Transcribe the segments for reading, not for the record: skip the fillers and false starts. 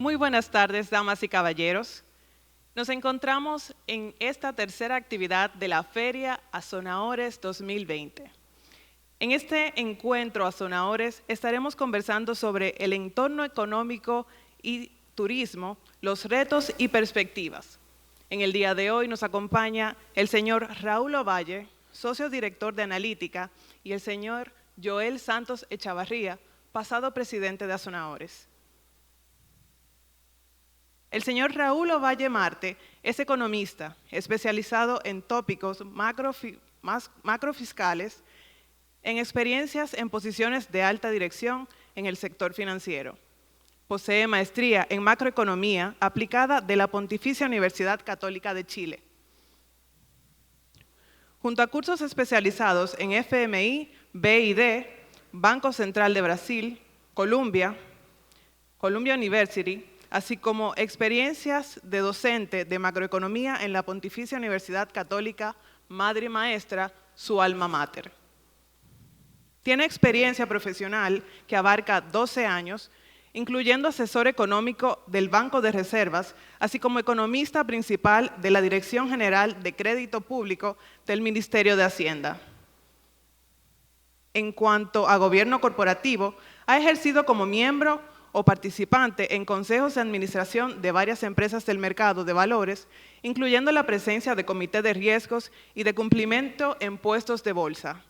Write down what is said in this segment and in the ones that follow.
Muy buenas tardes, damas y caballeros. Nos encontramos en esta tercera actividad de la Feria Azonaores 2020. En este encuentro Azonaores estaremos conversando sobre el entorno económico y turismo, los retos y perspectivas. En el día de hoy nos acompaña el señor Raúl Ovalle, socio director de Analítica, y el señor Joel Santos Echavarría, pasado presidente de Azonaores. El señor Raúl Ovalle Marte es economista, especializado en tópicos macrofiscales, en experiencias en posiciones de alta dirección en el sector financiero. Posee maestría en macroeconomía aplicada de la Pontificia Universidad Católica de Chile. Junto a cursos especializados en FMI, BID, Banco Central de Brasil, Columbia University, así como experiencias de docente de macroeconomía en la Pontificia Universidad Católica Madre y Maestra, su alma mater. Tiene experiencia profesional que abarca 12 años, incluyendo asesor económico del Banco de Reservas, así como economista principal de la Dirección General de Crédito Público del Ministerio de Hacienda. En cuanto a gobierno corporativo, ha ejercido como miembro o participante en consejos de administración de varias empresas del mercado de valores, incluyendo la presencia de comité de riesgos y de cumplimiento en puestos de bolsa.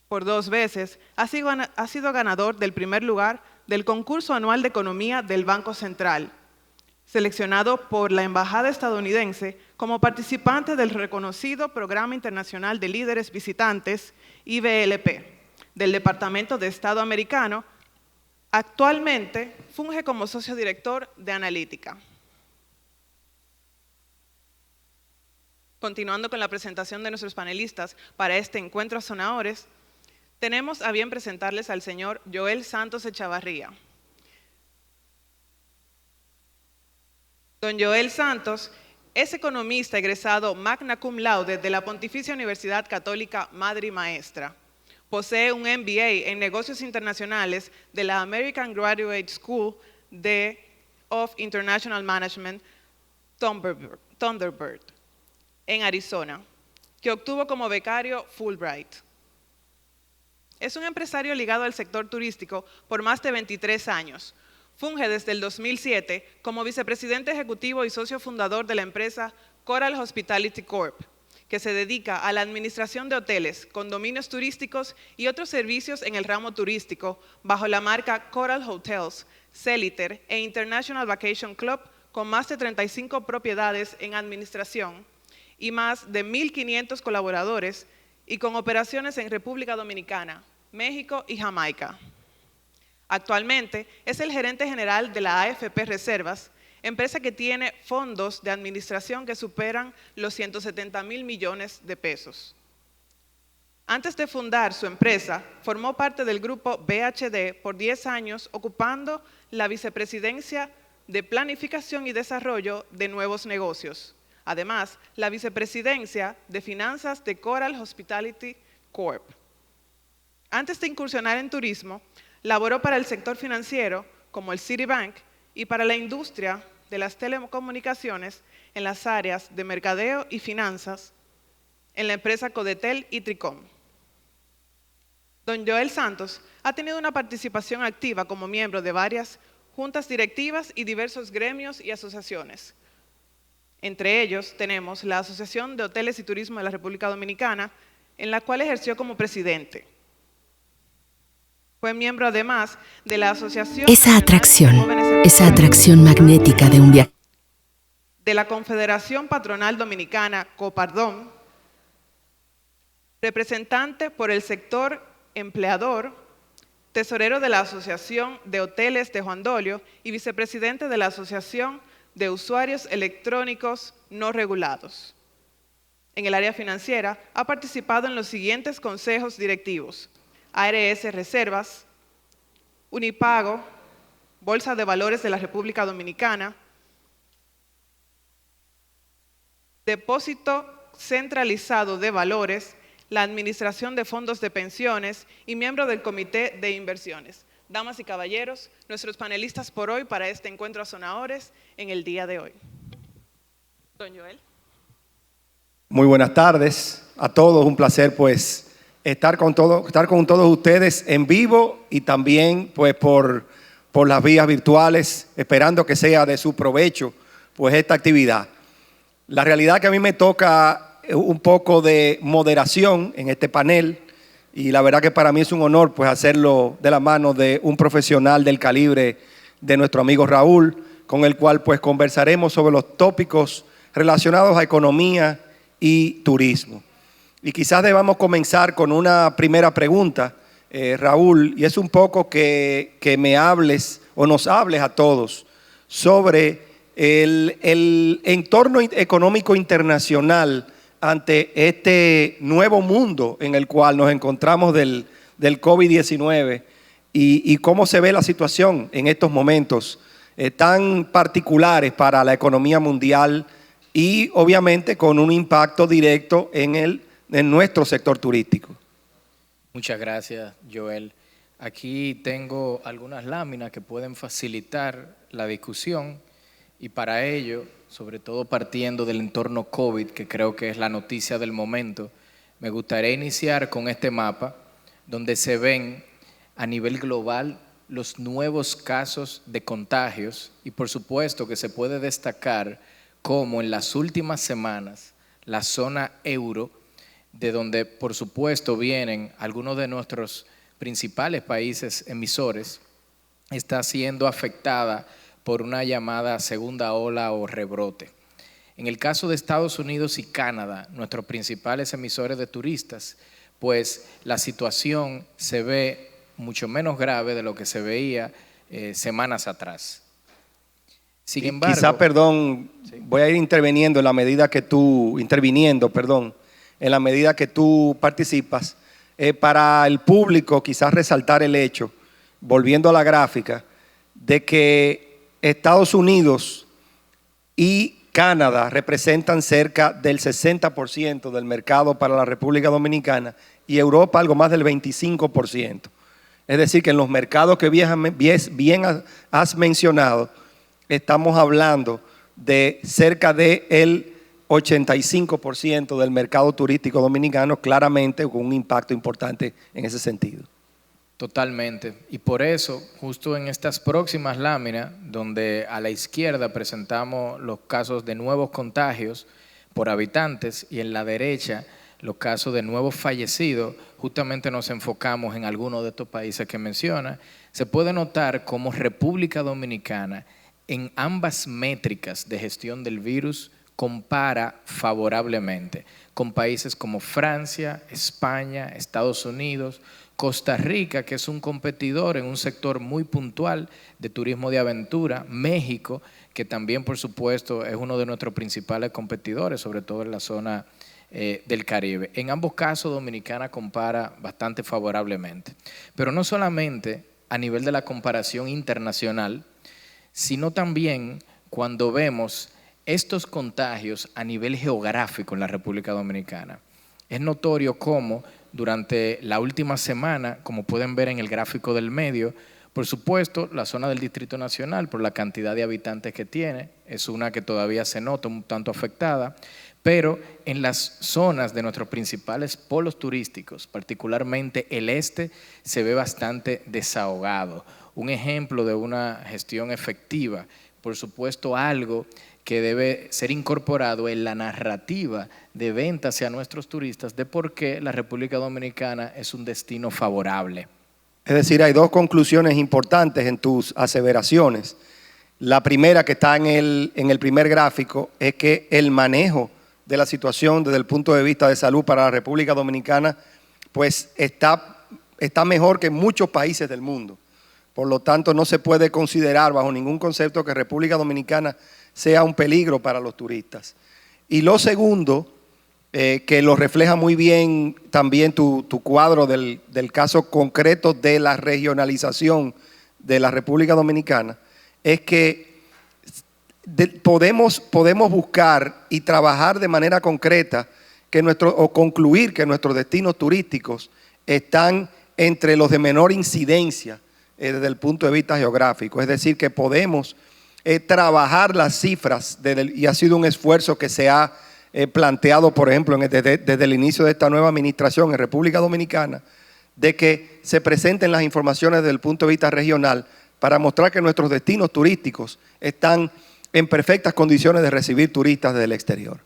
Por 2 veces ha sido ganador del primer lugar del concurso anual de economía del Banco Central, seleccionado por la Embajada estadounidense como participante del reconocido Programa Internacional de Líderes Visitantes, IBLP, del Departamento de Estado americano. Actualmente funge como socio director de Analítica. Continuando con la presentación de nuestros panelistas para este encuentro Azonaores, tenemos a bien presentarles al señor Joel Santos Echavarría. Don Joel Santos es economista egresado magna cum laude de la Pontificia Universidad Católica Madre y Maestra. Posee un MBA en Negocios Internacionales de la American Graduate School of International Management, Thunderbird, en Arizona, que obtuvo como becario Fulbright. Es un empresario ligado al sector turístico por más de 23 años. Funge desde el 2007 como vicepresidente ejecutivo y socio fundador de la empresa Coral Hospitality Corp., que se dedica a la administración de hoteles, condominios turísticos y otros servicios en el ramo turístico bajo la marca Coral Hotels, Celiter e International Vacation Club, con más de 35 propiedades en administración y más de 1.500 colaboradores, y con operaciones en República Dominicana, México y Jamaica. Actualmente es el gerente general de la AFP Reservas, empresa que tiene fondos de administración que superan los 170.000 millones de pesos. Antes de fundar su empresa, formó parte del grupo BHD por 10 años, ocupando la vicepresidencia de Planificación y Desarrollo de Nuevos Negocios. Además, la vicepresidencia de Finanzas de Coral Hospitality Corp. Antes de incursionar en turismo, laboró para el sector financiero, como el Citibank, y para la industria de las telecomunicaciones en las áreas de mercadeo y finanzas en la empresa Codetel y Tricom. Don Joel Santos ha tenido una participación activa como miembro de varias juntas directivas y diversos gremios y asociaciones. Entre ellos tenemos la Asociación de Hoteles y Turismo de la República Dominicana, en la cual ejerció como presidente. Fue miembro además de la Asociación Esa atracción magnética de un viaje. De la Confederación Patronal Dominicana, Copardom, representante por el sector empleador, tesorero de la Asociación de Hoteles de Juan Dolio y vicepresidente de la Asociación de Usuarios Electrónicos No Regulados. En el área financiera ha participado en los siguientes consejos directivos: ARS Reservas, Unipago, Bolsa de Valores de la República Dominicana, Depósito Centralizado de Valores, la Administración de Fondos de Pensiones y miembro del Comité de Inversiones. damas y caballeros, nuestros panelistas por hoy para este encuentro a sonadores en el día de hoy. Don Joel. Muy buenas tardes a todos, un placer pues estar con todos ustedes en vivo y también pues por las vías virtuales, esperando que sea de su provecho pues esta actividad. La realidad que a mí me toca un poco de moderación en este panel y la verdad que para mí es un honor pues hacerlo de la mano de un profesional del calibre de nuestro amigo Raúl, con el cual pues conversaremos sobre los tópicos relacionados a economía y turismo. Y quizás debamos comenzar con una primera pregunta, Raúl, y es un poco que me hables o nos hables a todos sobre el entorno económico internacional ante este nuevo mundo en el cual nos encontramos del COVID-19 y cómo se ve la situación en estos momentos tan particulares para la economía mundial y obviamente con un impacto directo en nuestro sector turístico. Muchas gracias, Joel. Aquí tengo algunas láminas que pueden facilitar la discusión y para ello, sobre todo partiendo del entorno COVID, que creo que es la noticia del momento, me gustaría iniciar con este mapa donde se ven a nivel global los nuevos casos de contagios y por supuesto que se puede destacar cómo en las últimas semanas la zona euro, de donde por supuesto vienen algunos de nuestros principales países emisores, está siendo afectada por una llamada segunda ola o rebrote. En el caso de Estados Unidos y Canadá, nuestros principales emisores de turistas, pues la situación se ve mucho menos grave de lo que se veía semanas atrás. Sin embargo, quizá, perdón, sí, voy a ir interviniendo en la medida que tú participas. Para el público, quizás resaltar el hecho, volviendo a la gráfica, de que Estados Unidos y Canadá representan cerca del 60% del mercado para la República Dominicana y Europa algo más del 25%. Es decir, que en los mercados que bien has mencionado, estamos hablando de cerca del 85% del mercado turístico dominicano, claramente con un impacto importante en ese sentido. Totalmente. Y por eso, justo en estas próximas láminas, donde a la izquierda presentamos los casos de nuevos contagios por habitantes y en la derecha los casos de nuevos fallecidos, justamente nos enfocamos en algunos de estos países que menciona, se puede notar cómo República Dominicana en ambas métricas de gestión del virus compara favorablemente con países como Francia, España, Estados Unidos, Costa Rica, que es un competidor en un sector muy puntual de turismo de aventura, México, que también por supuesto es uno de nuestros principales competidores, sobre todo en la zona del Caribe. En ambos casos Dominicana compara bastante favorablemente, pero no solamente a nivel de la comparación internacional, sino también cuando vemos estos contagios a nivel geográfico en la República Dominicana. Es notorio cómo durante la última semana, como pueden ver en el gráfico del medio, por supuesto, la zona del Distrito Nacional, por la cantidad de habitantes que tiene, es una que todavía se nota un tanto afectada, pero en las zonas de nuestros principales polos turísticos, particularmente el este, se ve bastante desahogado. Un ejemplo de una gestión efectiva, por supuesto algo que debe ser incorporado en la narrativa de venta hacia nuestros turistas de por qué la República Dominicana es un destino favorable. Es decir, hay dos conclusiones importantes en tus aseveraciones. La primera, que está en el primer gráfico, es que el manejo de la situación desde el punto de vista de salud para la República Dominicana pues está mejor que en muchos países del mundo. Por lo tanto, no se puede considerar bajo ningún concepto que República Dominicana sea un peligro para los turistas. Y lo segundo, que lo refleja muy bien también tu cuadro del caso concreto de la regionalización de la República Dominicana, es que podemos buscar y trabajar de manera concreta o concluir que nuestros destinos turísticos están entre los de menor incidencia desde el punto de vista geográfico. Es decir, que podemos trabajar las cifras y ha sido un esfuerzo que se ha planteado, por ejemplo, desde el inicio de esta nueva administración en República Dominicana, de que se presenten las informaciones desde el punto de vista regional para mostrar que nuestros destinos turísticos están en perfectas condiciones de recibir turistas desde el exterior.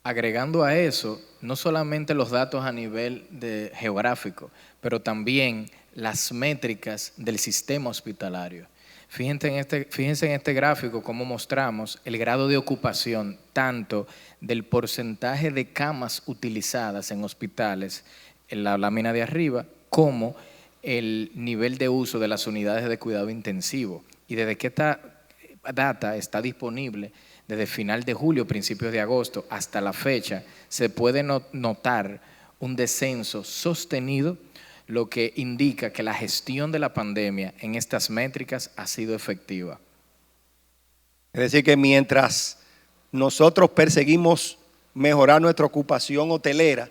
Agregando a eso, no solamente los datos a nivel geográfico, pero también las métricas del sistema hospitalario. Fíjense en este gráfico cómo mostramos el grado de ocupación tanto del porcentaje de camas utilizadas en hospitales en la lámina de arriba como el nivel de uso de las unidades de cuidado intensivo. Y desde que esta data está disponible, desde final de julio, principios de agosto hasta la fecha, se puede notar un descenso sostenido, lo que indica que la gestión de la pandemia en estas métricas ha sido efectiva. Es decir, que mientras nosotros perseguimos mejorar nuestra ocupación hotelera,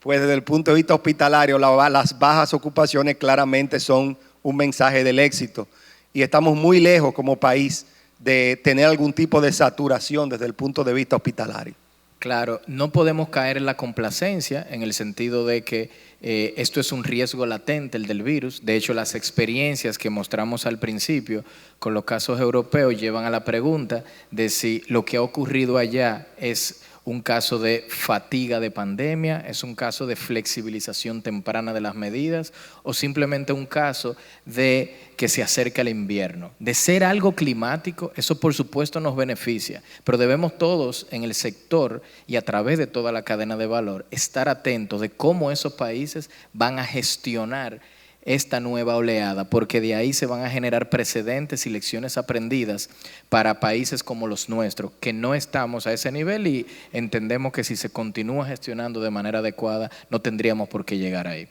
pues desde el punto de vista hospitalario, las bajas ocupaciones claramente son un mensaje del éxito. Y estamos muy lejos como país de tener algún tipo de saturación desde el punto de vista hospitalario. Claro, no podemos caer en la complacencia en el sentido de que esto es un riesgo latente, el del virus. De hecho, las experiencias que mostramos al principio con los casos europeos llevan a la pregunta de si lo que ha ocurrido allá es un caso de fatiga de pandemia, es un caso de flexibilización temprana de las medidas o simplemente un caso de que se acerca el invierno. De ser algo climático, eso por supuesto nos beneficia, pero debemos todos en el sector y a través de toda la cadena de valor estar atentos de cómo esos países van a gestionar esta nueva oleada, porque de ahí se van a generar precedentes y lecciones aprendidas para países como los nuestros, que no estamos a ese nivel y entendemos que si se continúa gestionando de manera adecuada, no tendríamos por qué llegar ahí.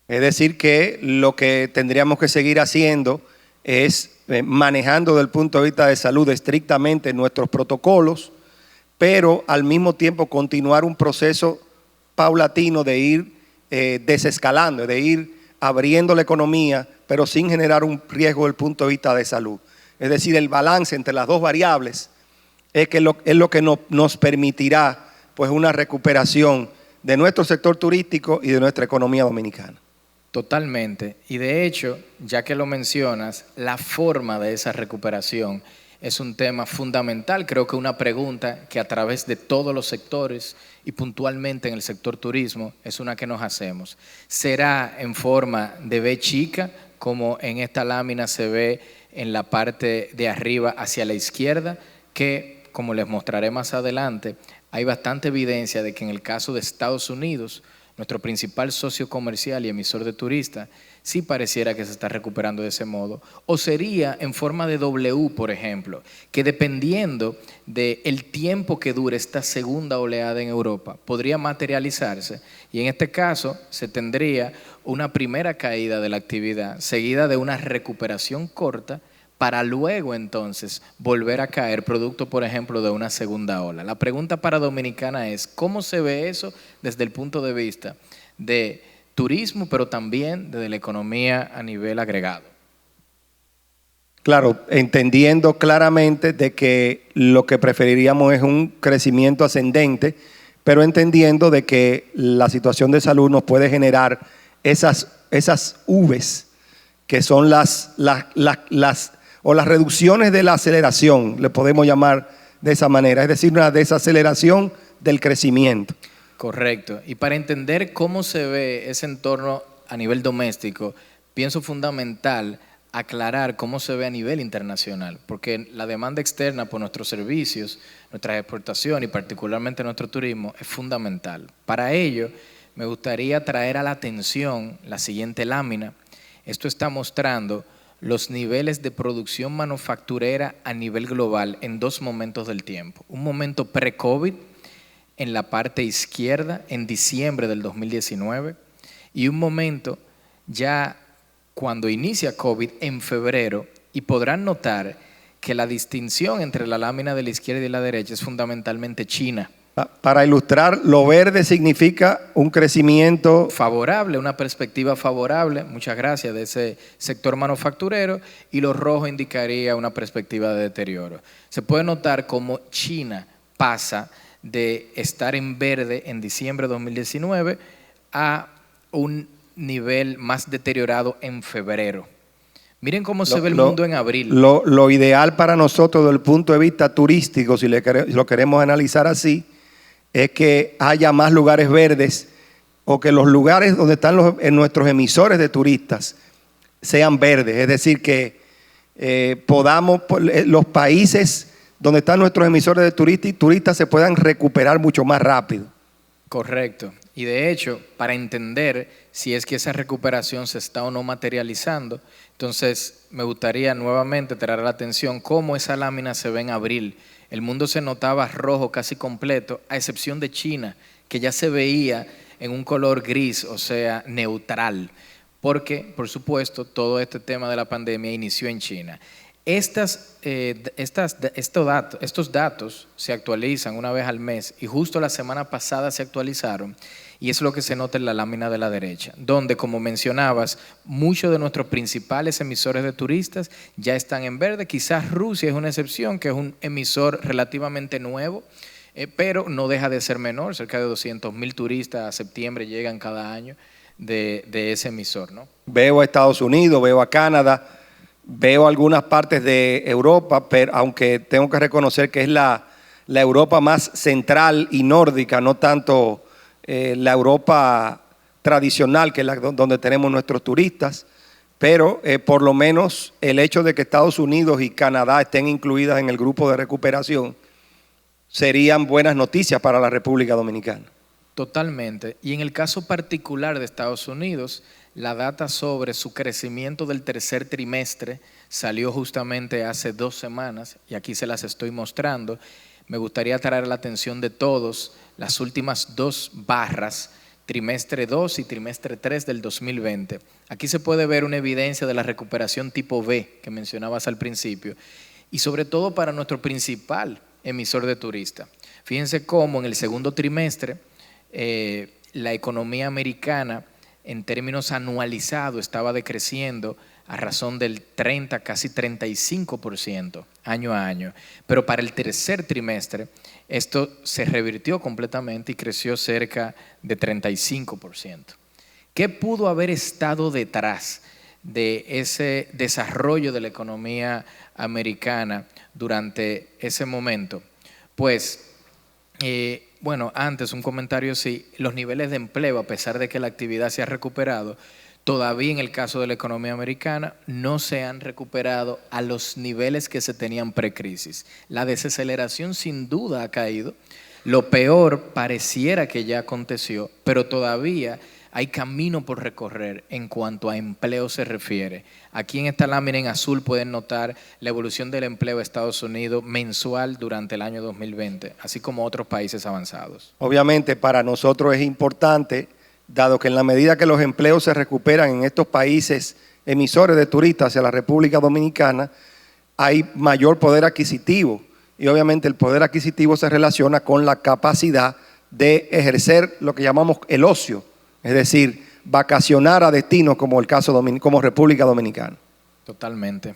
Es decir, que lo que tendríamos que seguir haciendo es manejando desde el punto de vista de salud estrictamente nuestros protocolos, pero al mismo tiempo continuar un proceso paulatino de ir desescalando, de ir abriendo la economía, pero sin generar un riesgo desde el punto de vista de salud. Es decir, el balance entre las dos variables es lo que nos permitirá pues, una recuperación de nuestro sector turístico y de nuestra economía dominicana. Totalmente. Y de hecho, ya que lo mencionas, la forma de esa recuperación es un tema fundamental. Creo que una pregunta que a través de todos los sectores y puntualmente en el sector turismo es una que nos hacemos. ¿Será en forma de V chica, como en esta lámina se ve en la parte de arriba hacia la izquierda, que, como les mostraré más adelante, hay bastante evidencia de que en el caso de Estados Unidos, nuestro principal socio comercial y emisor de turistas, sí pareciera que se está recuperando de ese modo? ¿O sería en forma de W, por ejemplo, que dependiendo del tiempo que dure esta segunda oleada en Europa, podría materializarse? Y en este caso se tendría una primera caída de la actividad, seguida de una recuperación corta, para luego entonces volver a caer producto, por ejemplo, de una segunda ola. La pregunta para Dominicana es, ¿cómo se ve eso desde el punto de vista de turismo, pero también desde la economía a nivel agregado? Claro, entendiendo claramente de que lo que preferiríamos es un crecimiento ascendente, pero entendiendo de que la situación de salud nos puede generar esas Vs, que son las reducciones de la aceleración, le podemos llamar de esa manera, es decir, una desaceleración del crecimiento. Correcto. Y para entender cómo se ve ese entorno a nivel doméstico, pienso fundamental aclarar cómo se ve a nivel internacional, porque la demanda externa por nuestros servicios, nuestra exportación y particularmente nuestro turismo es fundamental. Para ello, me gustaría traer a la atención la siguiente lámina. Esto está mostrando los niveles de producción manufacturera a nivel global en dos momentos del tiempo. Un momento pre-COVID, en la parte izquierda, en diciembre del 2019, y un momento ya cuando inicia COVID en febrero, y podrán notar que la distinción entre la lámina de la izquierda y la derecha es fundamentalmente China. Para ilustrar, lo verde significa un crecimiento favorable, una perspectiva favorable, muchas gracias, de ese sector manufacturero, y lo rojo indicaría una perspectiva de deterioro. Se puede notar cómo China pasa de estar en verde en diciembre de 2019 a un nivel más deteriorado en febrero. Miren cómo se ve el mundo en abril. Lo ideal para nosotros desde el punto de vista turístico, si lo queremos analizar así, es que haya más lugares verdes o que los lugares donde están nuestros emisores de turistas sean verdes. Es decir, que los países donde están nuestros emisores de turistas se puedan recuperar mucho más rápido. Correcto. Y de hecho, para entender si es que esa recuperación se está o no materializando, entonces me gustaría nuevamente traer la atención cómo esa lámina se ve en abril. El mundo se notaba rojo casi completo, a excepción de China, que ya se veía en un color gris, o sea, neutral, porque, por supuesto, todo este tema de la pandemia inició en China. Estos datos se actualizan una vez al mes y justo la semana pasada se actualizaron, y es lo que se nota en la lámina de la derecha, donde, como mencionabas, muchos de nuestros principales emisores de turistas ya están en verde. Quizás Rusia es una excepción, que es un emisor relativamente nuevo, pero no deja de ser menor. Cerca de 200,000 turistas a septiembre llegan cada año de ese emisor, ¿no? Veo a Estados Unidos, veo a Canadá, veo algunas partes de Europa, pero aunque tengo que reconocer que es la Europa más central y nórdica, no tanto la Europa tradicional, que es donde tenemos nuestros turistas, pero por lo menos el hecho de que Estados Unidos y Canadá estén incluidas en el grupo de recuperación serían buenas noticias para la República Dominicana. Totalmente. Y en el caso particular de Estados Unidos, la data sobre su crecimiento del tercer trimestre salió justamente hace 2 semanas, y aquí se las estoy mostrando. Me gustaría traer la atención de todos las últimas 2 barras, trimestre 2 y trimestre 3 del 2020. Aquí se puede ver una evidencia de la recuperación tipo B que mencionabas al principio, y sobre todo para nuestro principal emisor de turistas. Fíjense cómo en el segundo trimestre la economía americana en términos anualizados estaba decreciendo a razón del 30, casi 35% año a año. Pero para el tercer trimestre esto se revirtió completamente y creció cerca de 35%. ¿Qué pudo haber estado detrás de ese desarrollo de la economía americana durante ese momento? Pues, bueno, antes un comentario, sí, los niveles de empleo, a pesar de que la actividad se ha recuperado, todavía en el caso de la economía americana no se han recuperado a los niveles que se tenían precrisis. La desaceleración sin duda ha caído. Lo peor pareciera que ya aconteció, pero todavía hay camino por recorrer en cuanto a empleo se refiere. Aquí en esta lámina en azul pueden notar la evolución del empleo de Estados Unidos mensual durante el año 2020, así como otros países avanzados. Obviamente para nosotros es importante, dado que en la medida que los empleos se recuperan en estos países emisores de turistas hacia la República Dominicana, hay mayor poder adquisitivo, y obviamente el poder adquisitivo se relaciona con la capacidad de ejercer lo que llamamos el ocio, es decir, vacacionar a destinos como el caso como República Dominicana. Totalmente.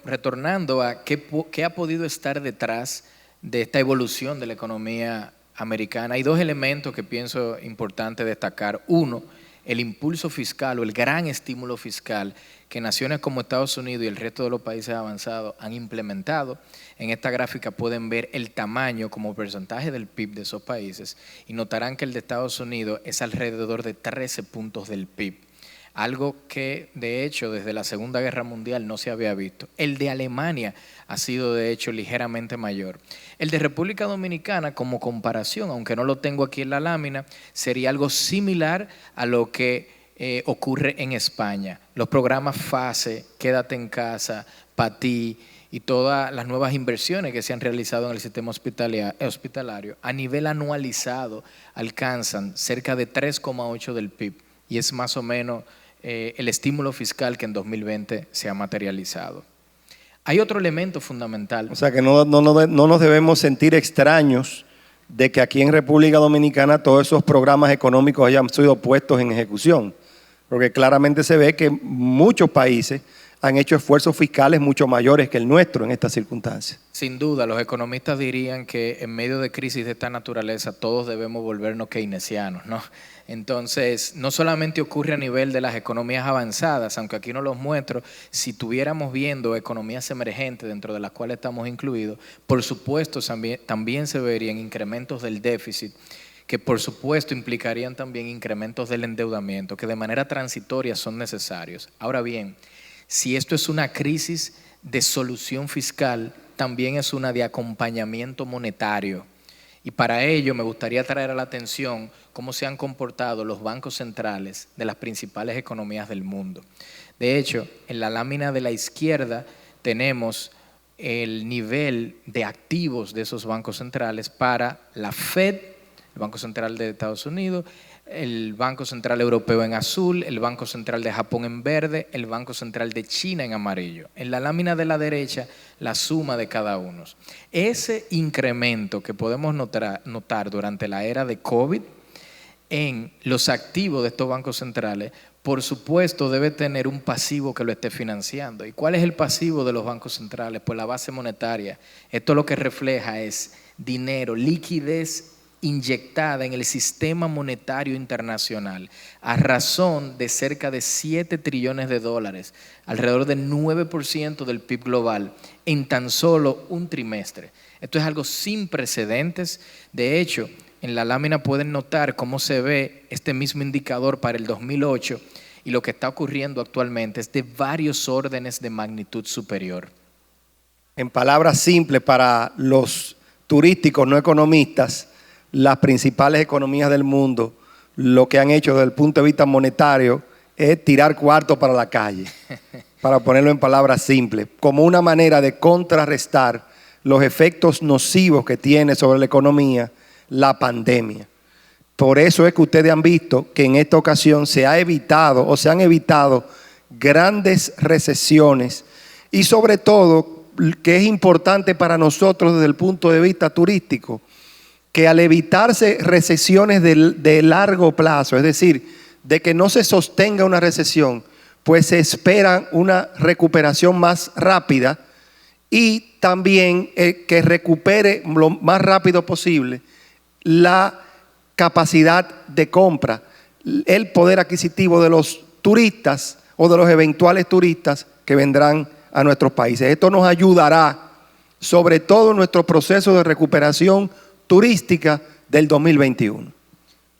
Retornando a qué ha podido estar detrás de esta evolución de la economía americana, hay 2 elementos que pienso importante destacar. Uno, el impulso fiscal o el gran estímulo fiscal que naciones como Estados Unidos y el resto de los países avanzados han implementado. En esta gráfica pueden ver el tamaño como porcentaje del PIB de esos países, y notarán que el de Estados Unidos es alrededor de 13 puntos del PIB. Algo que de hecho desde la Segunda Guerra Mundial no se había visto. El de Alemania ha sido de hecho ligeramente mayor. El de República Dominicana, como comparación, aunque no lo tengo aquí en la lámina, sería algo similar a lo que ocurre en España. Los programas FASE, Quédate en Casa, PATI y todas las nuevas inversiones que se han realizado en el sistema hospitalario a nivel anualizado alcanzan cerca de 3,8 del PIB, y es más o menos el estímulo fiscal que en 2020 se ha materializado. Hay otro elemento fundamental. O sea que no nos debemos sentir extraños de que aquí en República Dominicana todos esos programas económicos hayan sido puestos en ejecución, porque claramente se ve que muchos países han hecho esfuerzos fiscales mucho mayores que el nuestro en estas circunstancias. Sin duda, los economistas dirían que en medio de crisis de esta naturaleza todos debemos volvernos keynesianos, ¿no? Entonces, no solamente ocurre a nivel de las economías avanzadas, aunque aquí no los muestro, si estuviéramos viendo economías emergentes dentro de las cuales estamos incluidos, por supuesto también se verían incrementos del déficit, que por supuesto implicarían también incrementos del endeudamiento, que de manera transitoria son necesarios. Ahora bien, si esto es una crisis de solución fiscal, también es una de acompañamiento monetario. Y para ello me gustaría traer a la atención cómo se han comportado los bancos centrales de las principales economías del mundo. De hecho, en la lámina de la izquierda tenemos el nivel de activos de esos bancos centrales para la Fed, el Banco Central de Estados Unidos, el Banco Central Europeo en azul, el Banco Central de Japón en verde, el Banco Central de China en amarillo. En la lámina de la derecha, la suma de cada uno. Ese incremento que podemos notar durante la era de COVID en los activos de estos bancos centrales, por supuesto debe tener un pasivo que lo esté financiando. ¿Y cuál es el pasivo de los bancos centrales? Pues la base monetaria. Esto lo que refleja es dinero, liquidez inyectada en el sistema monetario internacional a razón de cerca de 7 trillones de dólares, alrededor del 9% del PIB global en tan solo un trimestre. Esto es algo sin precedentes. De hecho, en la lámina pueden notar cómo se ve este mismo indicador para el 2008 y lo que está ocurriendo actualmente es de varios órdenes de magnitud superior. En palabras simples para los turísticos no economistas, las principales economías del mundo lo que han hecho desde el punto de vista monetario es tirar cuarto para la calle, para ponerlo en palabras simples, como una manera de contrarrestar los efectos nocivos que tiene sobre la economía la pandemia. Por eso es que ustedes han visto que en esta ocasión se han evitado grandes recesiones y sobre todo, que es importante para nosotros desde el punto de vista turístico, que al evitarse recesiones de largo plazo, es decir, de que no se sostenga una recesión, pues se espera una recuperación más rápida y también que recupere lo más rápido posible la capacidad de compra, el poder adquisitivo de los turistas o de los eventuales turistas que vendrán a nuestros países. Esto nos ayudará, sobre todo en nuestro proceso de recuperación turística del 2021.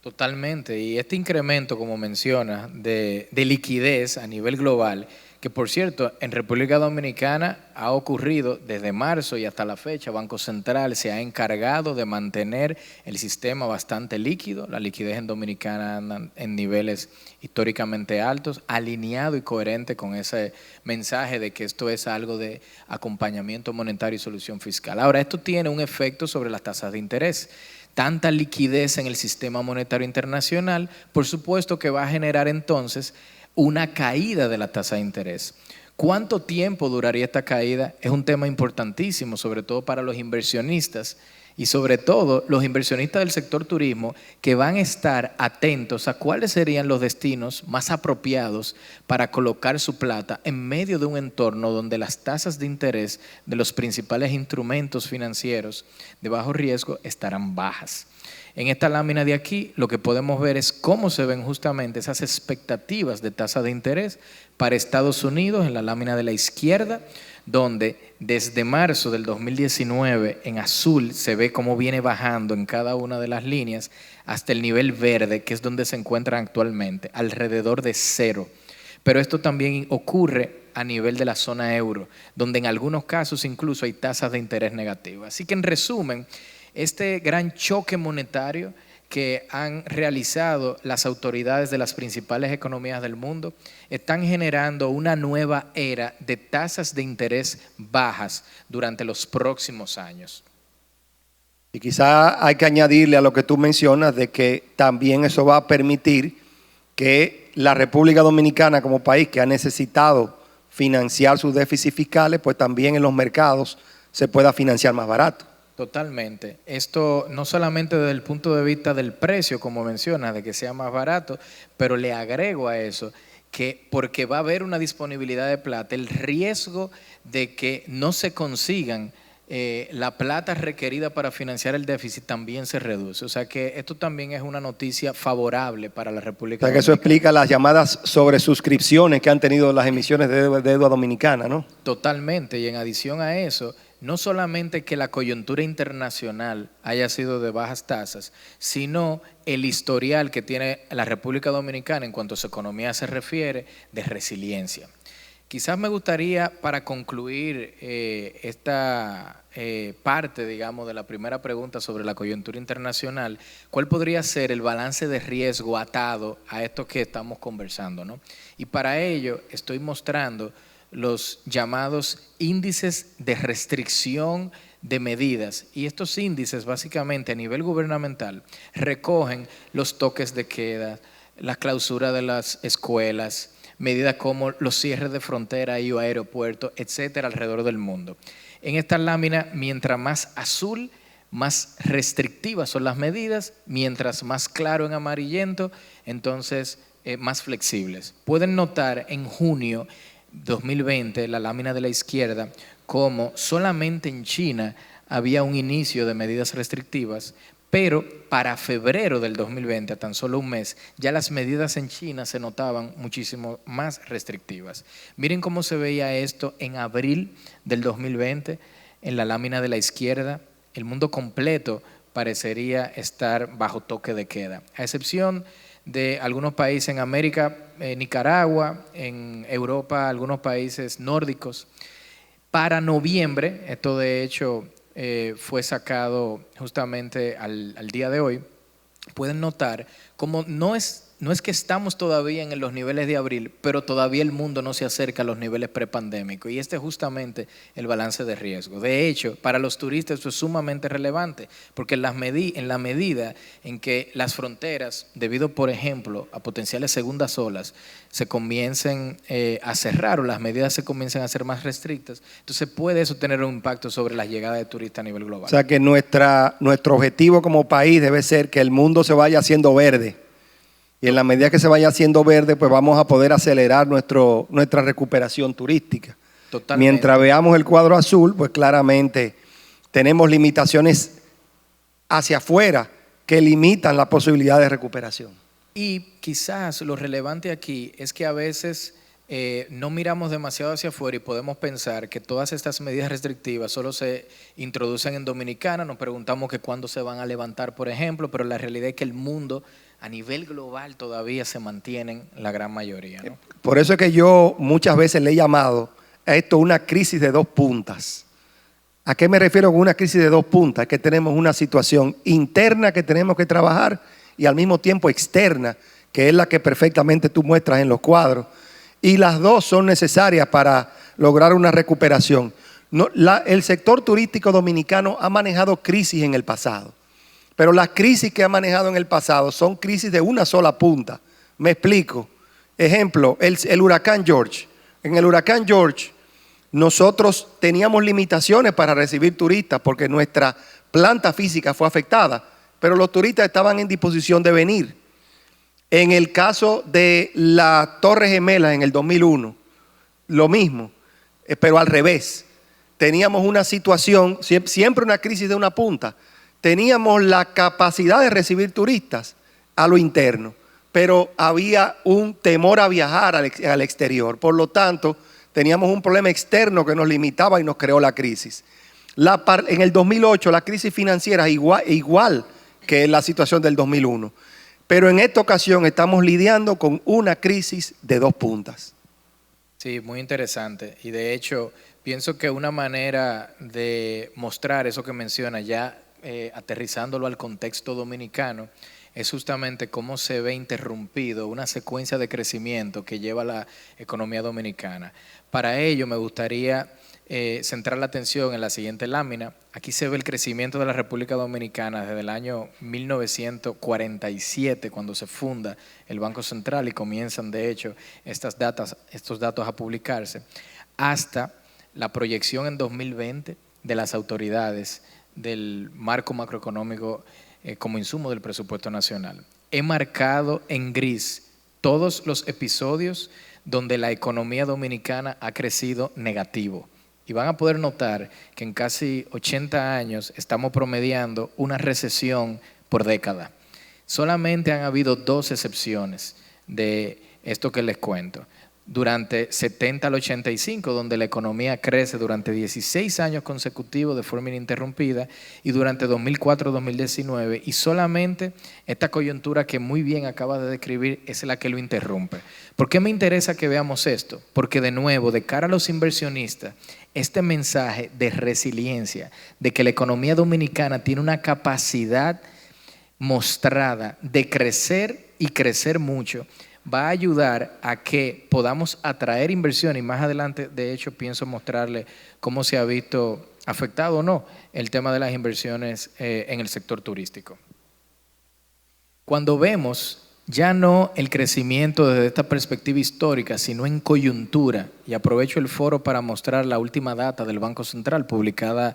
Totalmente, y este incremento, como menciona, de liquidez a nivel global, que por cierto, en República Dominicana ha ocurrido desde marzo y hasta la fecha. Banco Central se ha encargado de mantener el sistema bastante líquido, la liquidez en Dominicana anda en niveles históricamente altos, alineado y coherente con ese mensaje de que esto es algo de acompañamiento monetario y solución fiscal. Ahora, esto tiene un efecto sobre las tasas de interés. Tanta liquidez en el sistema monetario internacional, por supuesto que va a generar entonces una caída de la tasa de interés. ¿Cuánto tiempo duraría esta caída? Es un tema importantísimo, sobre todo para los inversionistas y sobre todo los inversionistas del sector turismo, que van a estar atentos a cuáles serían los destinos más apropiados para colocar su plata en medio de un entorno donde las tasas de interés de los principales instrumentos financieros de bajo riesgo estarán bajas. En esta lámina de aquí lo que podemos ver es cómo se ven justamente esas expectativas de tasa de interés para Estados Unidos en la lámina de la izquierda, donde desde marzo del 2019 en azul se ve cómo viene bajando en cada una de las líneas hasta el nivel verde, que es donde se encuentran actualmente, alrededor de 0. Pero esto también ocurre a nivel de la zona euro, donde en algunos casos incluso hay tasas de interés negativas. Así que en resumen, este gran choque monetario que han realizado las autoridades de las principales economías del mundo están generando una nueva era de tasas de interés bajas durante los próximos años. Y quizá hay que añadirle a lo que tú mencionas de que también eso va a permitir que la República Dominicana como país que ha necesitado financiar sus déficits fiscales, pues también en los mercados se pueda financiar más barato. Totalmente. Esto no solamente desde el punto de vista del precio, como mencionas, de que sea más barato, pero le agrego a eso que porque va a haber una disponibilidad de plata, el riesgo de que no se consigan la plata requerida para financiar el déficit también se reduce. O sea que esto también es una noticia favorable para la República O sea que eso Dominicana. explica las llamadas sobresuscripciones que han tenido las emisiones de deuda dominicana, ¿no? Totalmente. Y en adición a eso, no solamente que la coyuntura internacional haya sido de bajas tasas, sino el historial que tiene la República Dominicana en cuanto a su economía se refiere de resiliencia. Quizás me gustaría, para concluir esta parte, digamos, de la primera pregunta sobre la coyuntura internacional, ¿cuál podría ser el balance de riesgo atado a esto que estamos conversando, ¿no? Y para ello estoy mostrando los llamados índices de restricción de medidas. Y estos índices, básicamente a nivel gubernamental, recogen los toques de queda, la clausura de las escuelas, medidas como los cierres de frontera y aeropuertos, etcétera, alrededor del mundo. En esta lámina, mientras más azul, más restrictivas son las medidas, mientras más claro en amarillento, entonces más flexibles. Pueden notar en junio 2020, la lámina de la izquierda, como solamente en China había un inicio de medidas restrictivas, pero para febrero del 2020, a tan solo un mes, ya las medidas en China se notaban muchísimo más restrictivas. Miren cómo se veía esto en abril del 2020, en la lámina de la izquierda, el mundo completo parecería estar bajo toque de queda, a excepción de algunos países en América, Nicaragua, en Europa, algunos países nórdicos. Para noviembre, esto de hecho fue sacado justamente al día de hoy, pueden notar como no es que estamos todavía en los niveles de abril, pero todavía el mundo no se acerca a los niveles prepandémicos. Y este es justamente el balance de riesgo. De hecho, para los turistas esto es sumamente relevante, porque en la medida en que las fronteras, debido por ejemplo a potenciales segundas olas, se comiencen a cerrar o las medidas se comiencen a ser más restrictas, entonces puede eso tener un impacto sobre la llegada de turistas a nivel global. O sea que nuestro objetivo como país debe ser que el mundo se vaya haciendo verde. Y en la medida que se vaya haciendo verde, pues vamos a poder acelerar nuestra recuperación turística. Totalmente. Mientras veamos el cuadro azul, pues claramente tenemos limitaciones hacia afuera que limitan la posibilidad de recuperación. Y quizás lo relevante aquí es que a veces no miramos demasiado hacia afuera y podemos pensar que todas estas medidas restrictivas solo se introducen en Dominicana. Nos preguntamos que cuándo se van a levantar, por ejemplo, pero la realidad es que el mundo a nivel global todavía se mantienen la gran mayoría, ¿no? Por eso es que yo muchas veces le he llamado a esto una crisis de dos puntas. ¿A qué me refiero con una crisis de dos puntas? Es que tenemos una situación interna que tenemos que trabajar y al mismo tiempo externa, que es la que perfectamente tú muestras en los cuadros. Y las dos son necesarias para lograr una recuperación. El sector turístico dominicano ha manejado crisis en el pasado. Pero las crisis que ha manejado en el pasado son crisis de una sola punta. Me explico. Ejemplo, el huracán George. En el huracán George, nosotros teníamos limitaciones para recibir turistas porque nuestra planta física fue afectada, pero los turistas estaban en disposición de venir. En el caso de la Torre Gemela en el 2001, lo mismo, pero al revés. Teníamos una situación, siempre una crisis de una punta. Teníamos la capacidad de recibir turistas a lo interno, pero había un temor a viajar al exterior. Por lo tanto, teníamos un problema externo que nos limitaba y nos creó la crisis. En el 2008, la crisis financiera es igual que la situación del 2001. Pero en esta ocasión estamos lidiando con una crisis de dos puntas. Sí, muy interesante. Y de hecho, pienso que una manera de mostrar eso que menciona ya aterrizándolo al contexto dominicano, es justamente cómo se ve interrumpido una secuencia de crecimiento que lleva la economía dominicana. Para ello me gustaría centrar la atención en la siguiente lámina. Aquí se ve el crecimiento de la República Dominicana desde el año 1947, cuando se funda el Banco Central y comienzan de hecho estos datos a publicarse, hasta la proyección en 2020 de las autoridades del marco macroeconómico como insumo del presupuesto nacional. He marcado en gris todos los episodios donde la economía dominicana ha crecido negativo. Y van a poder notar que en casi 80 años estamos promediando una recesión por década. Solamente han habido 2 excepciones de esto que les cuento. Durante 70 al 85, donde la economía crece durante 16 años consecutivos de forma ininterrumpida, y durante 2004-2019, y solamente esta coyuntura que muy bien acaba de describir es la que lo interrumpe. ¿Por qué me interesa que veamos esto? Porque de nuevo, de cara a los inversionistas, este mensaje de resiliencia, de que la economía dominicana tiene una capacidad mostrada de crecer y crecer mucho, va a ayudar a que podamos atraer inversión, y más adelante, de hecho, pienso mostrarle cómo se ha visto afectado o no el tema de las inversiones en el sector turístico. Cuando vemos ya no el crecimiento desde esta perspectiva histórica, sino en coyuntura, y aprovecho el foro para mostrar la última data del Banco Central publicada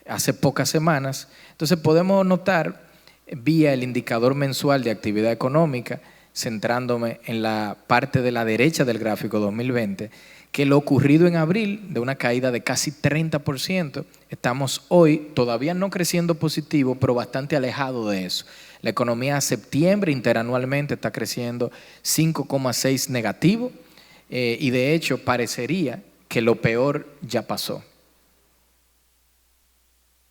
hace pocas semanas, entonces podemos notar vía el indicador mensual de actividad económica, centrándome en la parte de la derecha del gráfico 2020, que lo ocurrido en abril, de una caída de casi 30%, estamos hoy todavía no creciendo positivo, pero bastante alejado de eso. La economía a septiembre interanualmente está creciendo 5,6 negativo, y de hecho parecería que lo peor ya pasó.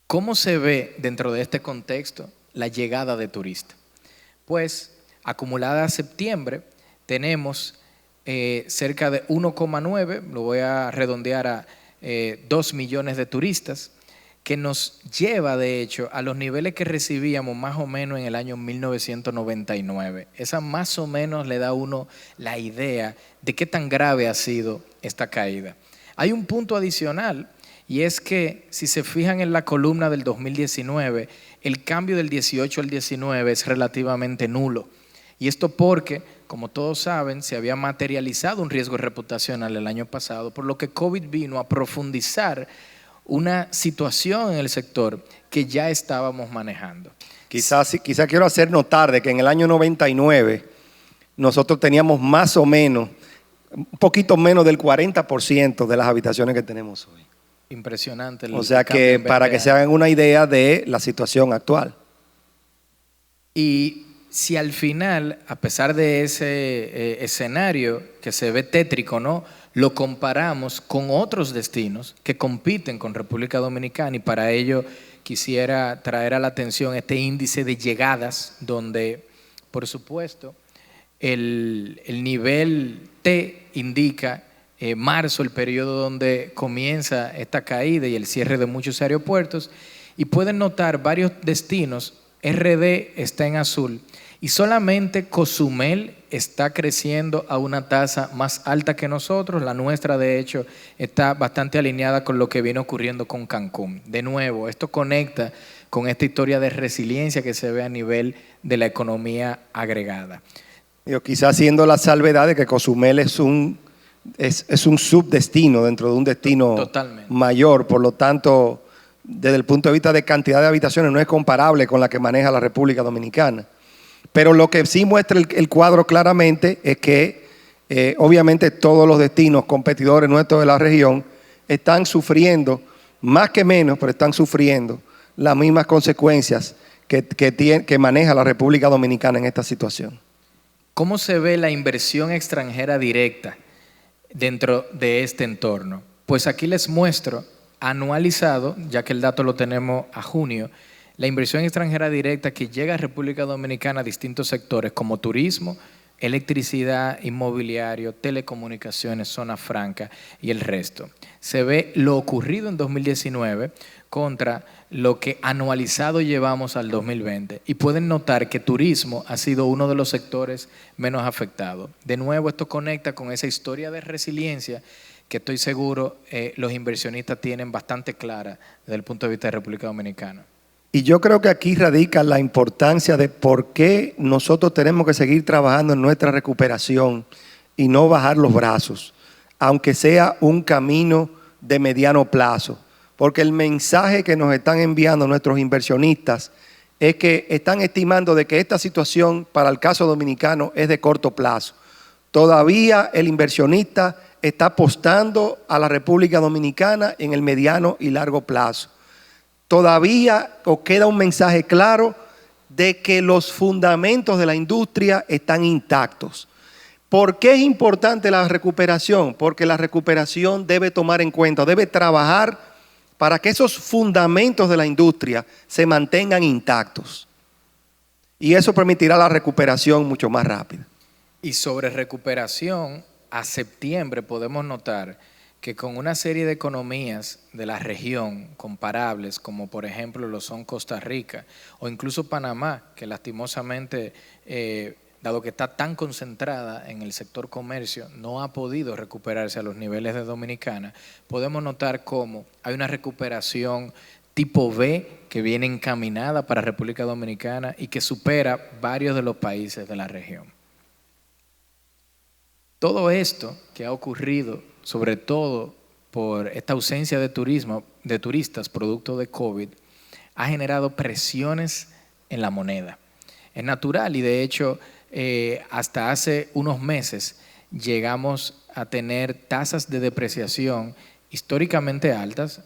¿Cómo se ve dentro de este contexto la llegada de turistas? Pues acumulada a septiembre tenemos cerca de 1,9, lo voy a redondear a 2 millones de turistas, que nos lleva de hecho a los niveles que recibíamos más o menos en el año 1999. Esa más o menos le da a uno la idea de qué tan grave ha sido esta caída. Hay un punto adicional, y es que si se fijan en la columna del 2019, el cambio del 18 al 19 es relativamente nulo. Y esto porque, como todos saben, se había materializado un riesgo reputacional el año pasado, por lo que COVID vino a profundizar una situación en el sector que ya estábamos manejando. Quizás quiero hacer notar de que en el año 99 nosotros teníamos más o menos, un poquito menos del 40% de las habitaciones que tenemos hoy. Impresionante. O sea que para que se hagan una idea de la situación actual. Y si al final, a pesar de ese escenario que se ve tétrico, ¿no?, lo comparamos con otros destinos que compiten con República Dominicana, y para ello quisiera traer a la atención este índice de llegadas, donde, por supuesto, el nivel T indica marzo, el periodo donde comienza esta caída y el cierre de muchos aeropuertos, y pueden notar varios destinos. RD está en azul, y solamente Cozumel está creciendo a una tasa más alta que nosotros. La nuestra, de hecho, está bastante alineada con lo que viene ocurriendo con Cancún. De nuevo, esto conecta con esta historia de resiliencia que se ve a nivel de la economía agregada. Quizás haciendo la salvedad de que Cozumel es un subdestino dentro de un destino Totalmente mayor, por lo tanto, desde el punto de vista de cantidad de habitaciones no es comparable con la que maneja la República Dominicana. Pero lo que sí muestra el cuadro claramente es que obviamente todos los destinos competidores nuestros de la región están sufriendo, más que menos, pero están sufriendo las mismas consecuencias que maneja la República Dominicana en esta situación. ¿Cómo se ve la inversión extranjera directa dentro de este entorno? Pues aquí les muestro anualizado, ya que el dato lo tenemos a junio, la inversión extranjera directa que llega a República Dominicana a distintos sectores como turismo, electricidad, inmobiliario, telecomunicaciones, zona franca y el resto. Se ve lo ocurrido en 2019 contra lo que anualizado llevamos al 2020, y pueden notar que turismo ha sido uno de los sectores menos afectados. De nuevo, esto conecta con esa historia de resiliencia que estoy seguro los inversionistas tienen bastante clara desde el punto de vista de República Dominicana. Y yo creo que aquí radica la importancia de por qué nosotros tenemos que seguir trabajando en nuestra recuperación y no bajar los brazos, aunque sea un camino de mediano plazo. porque el mensaje que nos están enviando nuestros inversionistas es que están estimando de que esta situación para el caso dominicano es de corto plazo. Todavía el inversionista está apostando a la República Dominicana en el mediano y largo plazo. Todavía os queda un mensaje claro de que los fundamentos de la industria están intactos. ¿Por qué es importante la recuperación? Porque la recuperación debe tomar en cuenta, debe trabajar para que esos fundamentos de la industria se mantengan intactos. Y eso permitirá la recuperación mucho más rápida. Y sobre recuperación, a septiembre podemos notar que con una serie de economías de la región comparables, como por ejemplo lo son Costa Rica o incluso Panamá, que lastimosamente, dado que está tan concentrada en el sector comercio, no ha podido recuperarse a los niveles de Dominicana, podemos notar cómo hay una recuperación tipo B que viene encaminada para República Dominicana y que supera varios de los países de la región. Todo esto que ha ocurrido, sobre todo por esta ausencia de turistas producto de COVID, ha generado presiones en la moneda. Es natural y de hecho hasta hace unos meses llegamos a tener tasas de depreciación históricamente altas,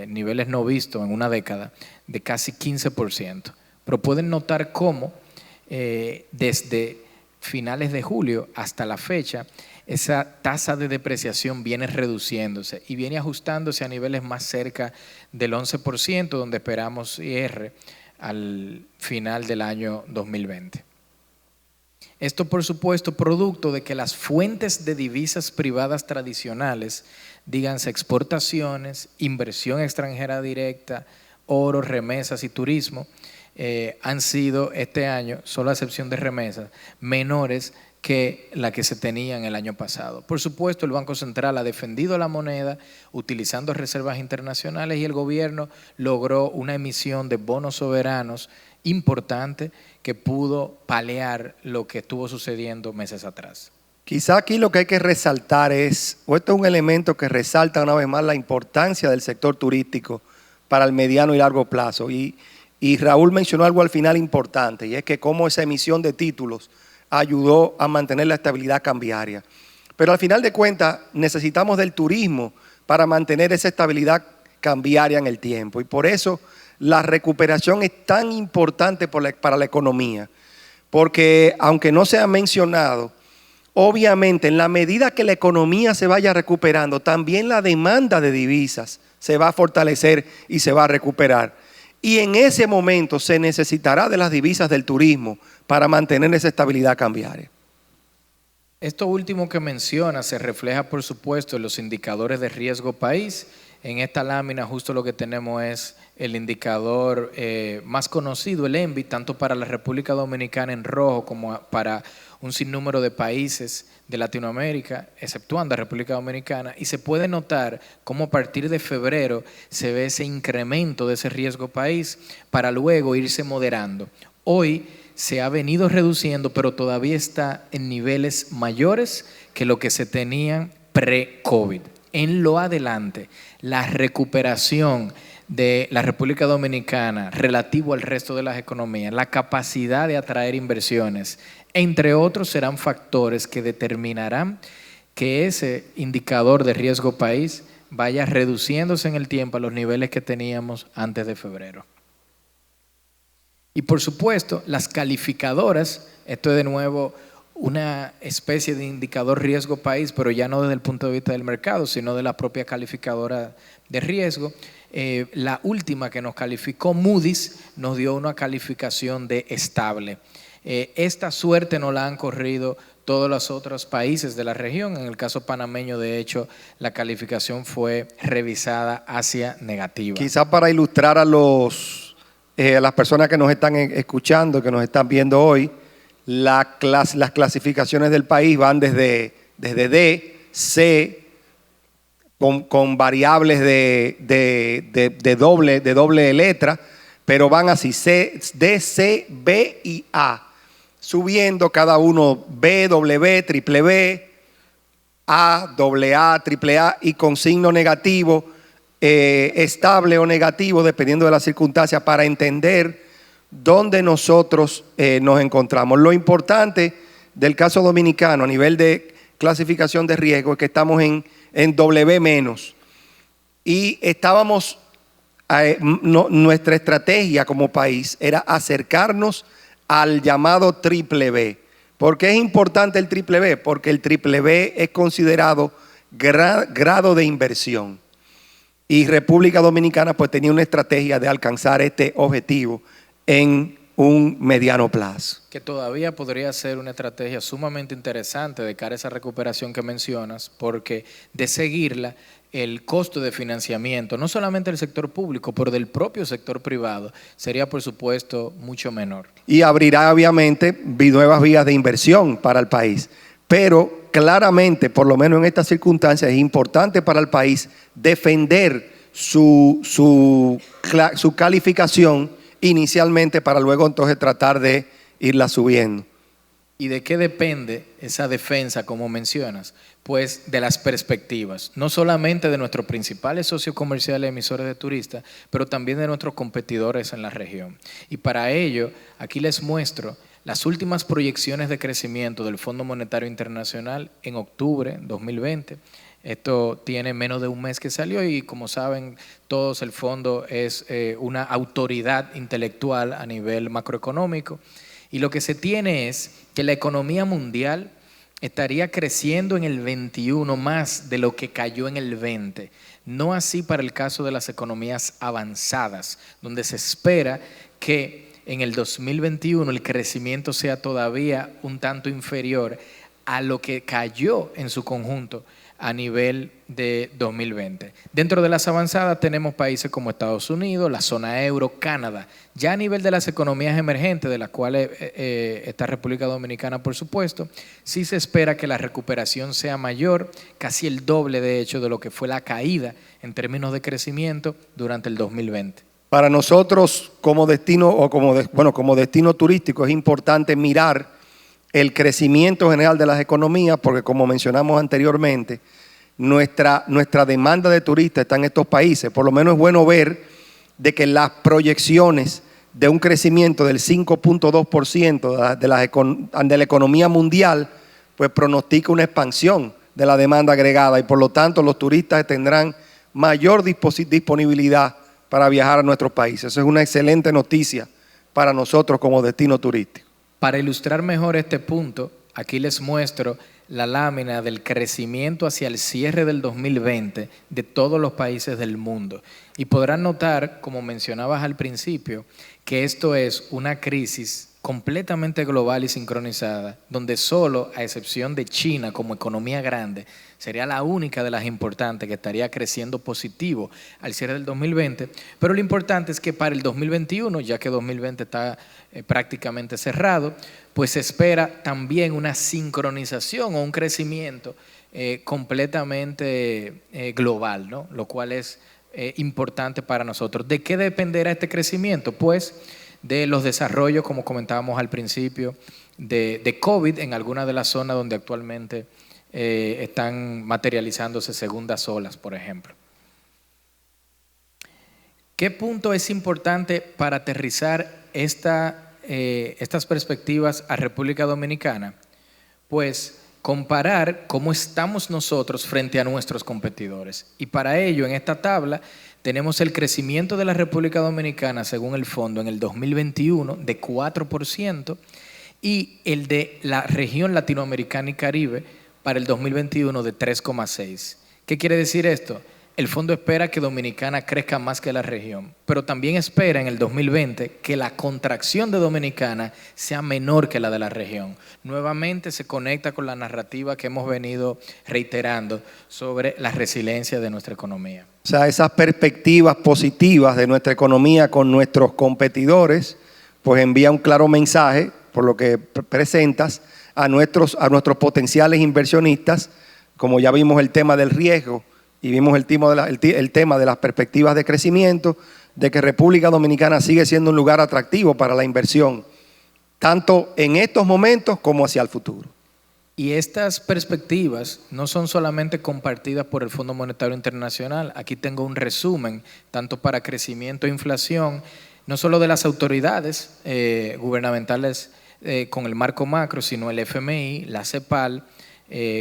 niveles no vistos en una década, de casi 15%. Pero pueden notar cómo desde finales de julio hasta la fecha, esa tasa de depreciación viene reduciéndose y viene ajustándose a niveles más cerca del 11%, donde esperamos cierre al final del año 2020. Esto, por supuesto, producto de que las fuentes de divisas privadas tradicionales, díganse exportaciones, inversión extranjera directa, oro, remesas y turismo, han sido este año, solo a excepción de remesas, menores que la que se tenían el año pasado. Por supuesto, el Banco Central ha defendido la moneda utilizando reservas internacionales y el gobierno logró una emisión de bonos soberanos importante que pudo paliar lo que estuvo sucediendo meses atrás. Quizá aquí lo que hay que resaltar es, o esto es un elemento que resalta una vez más la importancia del sector turístico para el mediano y largo plazo. Y Raúl mencionó algo al final importante, y es que cómo esa emisión de títulos ayudó a mantener la estabilidad cambiaria. Pero al final de cuentas necesitamos del turismo para mantener esa estabilidad cambiaria en el tiempo. Y por eso la recuperación es tan importante para la economía. Porque aunque no se ha mencionado, obviamente en la medida que la economía se vaya recuperando, también la demanda de divisas se va a fortalecer y se va a recuperar. Y en ese momento se necesitará de las divisas del turismo para mantener esa estabilidad cambiaria. Esto último que menciona se refleja, por supuesto, en los indicadores de riesgo país. En esta lámina justo lo que tenemos es el indicador más conocido, el ENVI, tanto para la República Dominicana en rojo como para un sinnúmero de países de Latinoamérica, exceptuando a República Dominicana, y se puede notar cómo a partir de febrero se ve ese incremento de ese riesgo país para luego irse moderando. Hoy se ha venido reduciendo, pero todavía está en niveles mayores que lo que se tenían pre-COVID. En lo adelante, la recuperación de la República Dominicana relativo al resto de las economías, la capacidad de atraer inversiones, entre otros, serán factores que determinarán que ese indicador de riesgo país vaya reduciéndose en el tiempo a los niveles que teníamos antes de febrero. Y por supuesto, las calificadoras, esto es de nuevo una especie de indicador riesgo país, pero ya no desde el punto de vista del mercado, sino de la propia calificadora de riesgo. La última que nos calificó, Moody's, nos dio una calificación de estable. Esta suerte no la han corrido todos los otros países de la región. En el caso panameño, de hecho, la calificación fue revisada hacia negativa. Quizá para ilustrar a las personas que nos están escuchando, que nos están viendo hoy, las clasificaciones del país van desde D, C, con variables de doble letra, pero van así, D, C, B y A, subiendo cada uno B, W, triple B, A, AA, triple A y con signo negativo estable o negativo, dependiendo de las circunstancias, para entender dónde nosotros nos encontramos. Lo importante del caso dominicano a nivel de clasificación de riesgo es que estamos en W-, y estábamos, nuestra estrategia como país era acercarnos al llamado triple B. ¿Por qué es importante el triple B? Porque el triple B es considerado grado de inversión. Y República Dominicana pues tenía una estrategia de alcanzar este objetivo en un mediano plazo. Que todavía podría ser una estrategia sumamente interesante de cara a esa recuperación que mencionas, porque de seguirla, el costo de financiamiento, no solamente del sector público, pero del propio sector privado, sería por supuesto mucho menor. Y abrirá obviamente nuevas vías de inversión para el país. Pero claramente, por lo menos en estas circunstancias, es importante para el país defender su calificación inicialmente para luego entonces tratar de irla subiendo. ¿Y de qué depende esa defensa, como mencionas? Pues de las perspectivas, no solamente de nuestros principales socios comerciales emisores de turistas, pero también de nuestros competidores en la región. Y para ello, aquí les muestro las últimas proyecciones de crecimiento del Fondo Monetario Internacional en octubre 2020. Esto tiene menos de un mes que salió y, como saben todos, el fondo es una autoridad intelectual a nivel macroeconómico. Y lo que se tiene es que la economía mundial estaría creciendo en el 21 más de lo que cayó en el 20. No así para el caso de las economías avanzadas, donde se espera que en el 2021 el crecimiento sea todavía un tanto inferior a lo que cayó en su conjunto a nivel de 2020. Dentro de las avanzadas tenemos países como Estados Unidos, la zona euro, Canadá. Ya a nivel de las economías emergentes, de las cuales está República Dominicana, por supuesto, sí se espera que la recuperación sea mayor, casi el doble de hecho de lo que fue la caída en términos de crecimiento durante el 2020. Para nosotros como destino o como destino turístico es importante mirar el crecimiento general de las economías, porque como mencionamos anteriormente, nuestra demanda de turistas está en estos países. Por lo menos es bueno ver de que las proyecciones de un crecimiento del 5.2% de la economía mundial, pues pronostica una expansión de la demanda agregada y por lo tanto los turistas tendrán mayor disponibilidad para viajar a nuestros países. Eso es una excelente noticia para nosotros como destino turístico. Para ilustrar mejor este punto, aquí les muestro la lámina del crecimiento hacia el cierre del 2020 de todos los países del mundo. Y podrán notar, como mencionabas al principio, que esto es una crisis completamente global y sincronizada, donde solo, a excepción de China como economía grande, sería la única de las importantes que estaría creciendo positivo al cierre del 2020. Pero lo importante es que para el 2021, ya que 2020 está prácticamente cerrado, pues se espera también una sincronización o un crecimiento completamente global, ¿no? Lo cual es importante para nosotros. ¿De qué dependerá este crecimiento? Pues de los desarrollos, como comentábamos al principio, de COVID en algunas de las zonas donde actualmente están materializándose segundas olas, por ejemplo. ¿Qué punto es importante para aterrizar estas perspectivas a República Dominicana? Pues comparar cómo estamos nosotros frente a nuestros competidores. Y para ello, en esta tabla, tenemos el crecimiento de la República Dominicana, según el fondo, en el 2021 de 4% y el de la región latinoamericana y Caribe para el 2021 de 3,6%. ¿Qué quiere decir esto? El fondo espera que Dominicana crezca más que la región, pero también espera en el 2020 que la contracción de Dominicana sea menor que la de la región. Nuevamente se conecta con la narrativa que hemos venido reiterando sobre la resiliencia de nuestra economía. O sea, esas perspectivas positivas de nuestra economía con nuestros competidores, pues envía un claro mensaje, por lo que presentas, a nuestros potenciales inversionistas, como ya vimos el tema del riesgo, y vimos el tema de las perspectivas de crecimiento, de que República Dominicana sigue siendo un lugar atractivo para la inversión, tanto en estos momentos como hacia el futuro. Y estas perspectivas no son solamente compartidas por el Fondo Monetario Internacional. Aquí tengo un resumen, tanto para crecimiento e inflación, no solo de las autoridades gubernamentales con el marco macro, sino el FMI, la CEPAL,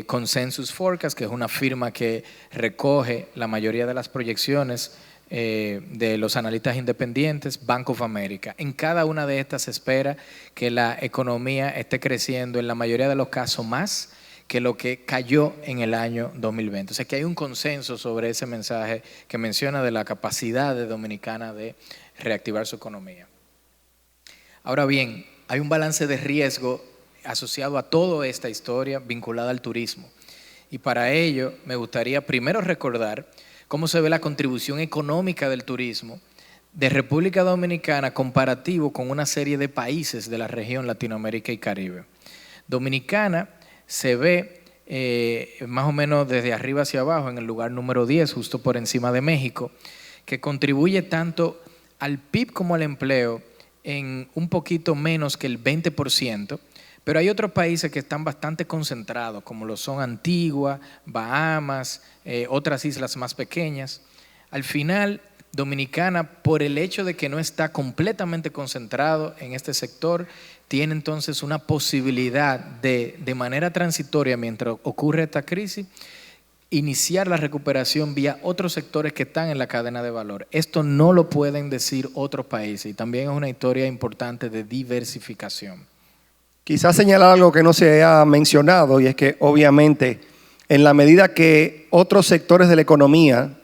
Consensus Forecast, que es una firma que recoge la mayoría de las proyecciones de los analistas independientes, Bank of America. En cada una de estas se espera que la economía esté creciendo en la mayoría de los casos más que lo que cayó en el año 2020. O sea que hay un consenso sobre ese mensaje que menciona de la capacidad de Dominicana de reactivar su economía. Ahora bien, hay un balance de riesgo asociado a toda esta historia vinculada al turismo. Y para ello me gustaría primero recordar cómo se ve la contribución económica del turismo de República Dominicana comparativo con una serie de países de la región Latinoamérica y Caribe. Dominicana se ve más o menos desde arriba hacia abajo en el lugar número 10, justo por encima de México, que contribuye tanto al PIB como al empleo en un poquito menos que el 20%, pero hay otros países que están bastante concentrados, como lo son Antigua, Bahamas, otras islas más pequeñas. Al final, Dominicana, por el hecho de que no está completamente concentrado en este sector, tiene entonces una posibilidad de manera transitoria, mientras ocurre esta crisis, iniciar la recuperación vía otros sectores que están en la cadena de valor. Esto no lo pueden decir otros países y también es una historia importante de diversificación. Quizás señalar algo que no se ha mencionado, y es que obviamente en la medida que otros sectores de la economía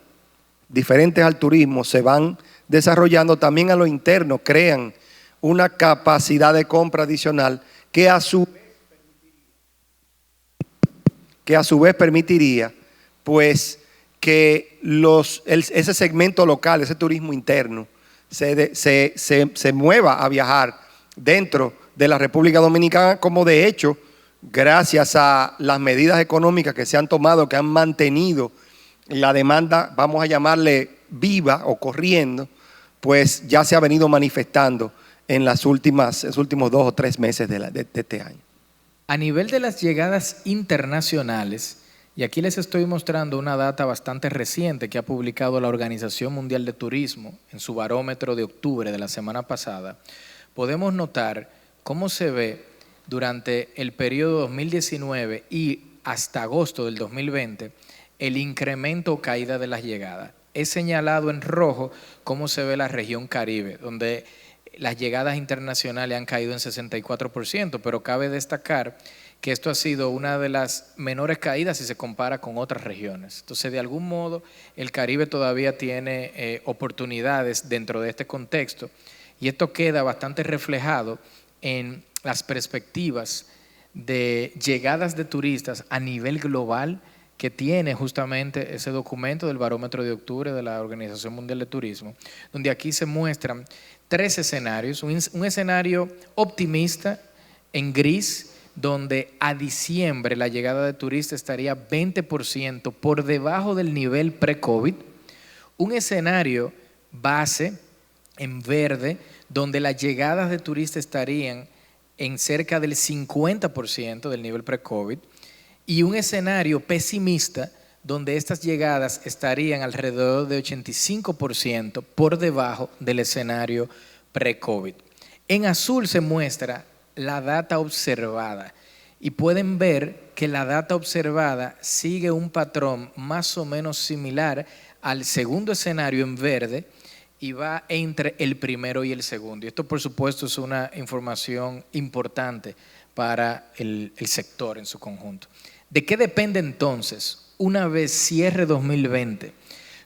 diferentes al turismo se van desarrollando, también a lo interno crean una capacidad de compra adicional que a su vez permitiría pues que ese segmento local, ese turismo interno se mueva a viajar dentro de la República Dominicana, como de hecho, gracias a las medidas económicas que se han tomado, que han mantenido la demanda, vamos a llamarle viva o corriendo, pues ya se ha venido manifestando en los últimos 2 o 3 meses de este año. A nivel de las llegadas internacionales, y aquí les estoy mostrando una data bastante reciente que ha publicado la Organización Mundial de Turismo en su barómetro de octubre de la semana pasada, podemos notar cómo se ve durante el periodo 2019 y hasta agosto del 2020 el incremento o caída de las llegadas. He señalado en rojo cómo se ve la región Caribe, donde las llegadas internacionales han caído en 64%, pero cabe destacar que esto ha sido una de las menores caídas si se compara con otras regiones. Entonces, de algún modo, el Caribe todavía tiene oportunidades dentro de este contexto y esto queda bastante reflejado en las perspectivas de llegadas de turistas a nivel global que tiene justamente ese documento del barómetro de octubre de la Organización Mundial de Turismo, donde aquí se muestran 3 escenarios, un escenario optimista en gris, donde a diciembre la llegada de turistas estaría 20% por debajo del nivel pre-COVID, un escenario base en verde, donde las llegadas de turistas estarían en cerca del 50% del nivel pre-COVID, y un escenario pesimista donde estas llegadas estarían alrededor de 85% por debajo del escenario pre-COVID. En azul se muestra la data observada y pueden ver que la data observada sigue un patrón más o menos similar al segundo escenario en verde y va entre el primero y el segundo. Y esto, por supuesto, es una información importante para el sector en su conjunto. ¿De qué depende entonces, una vez cierre 2020,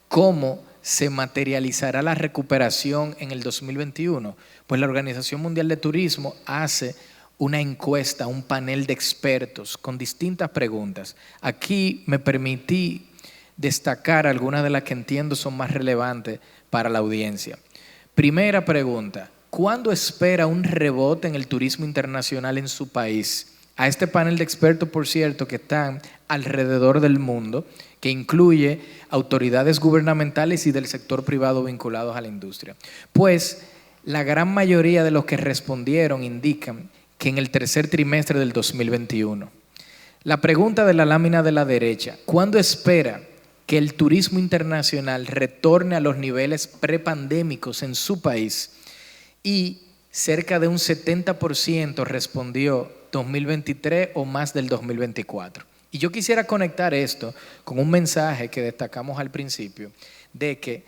cómo se materializará la recuperación en el 2021? Pues la Organización Mundial de Turismo hace una encuesta, un panel de expertos con distintas preguntas. Aquí me permití destacar algunas de las que entiendo son más relevantes para la audiencia. Primera pregunta: ¿cuándo espera un rebote en el turismo internacional en su país? A este panel de expertos, por cierto, que están alrededor del mundo, que incluye autoridades gubernamentales y del sector privado vinculados a la industria. Pues la gran mayoría de los que respondieron indican que en el tercer trimestre del 2021. La pregunta de la lámina de la derecha: ¿cuándo espera que el turismo internacional retorne a los niveles prepandémicos en su país? Y cerca de un 70% respondió 2023 o más del 2024. Y yo quisiera conectar esto con un mensaje que destacamos al principio, de que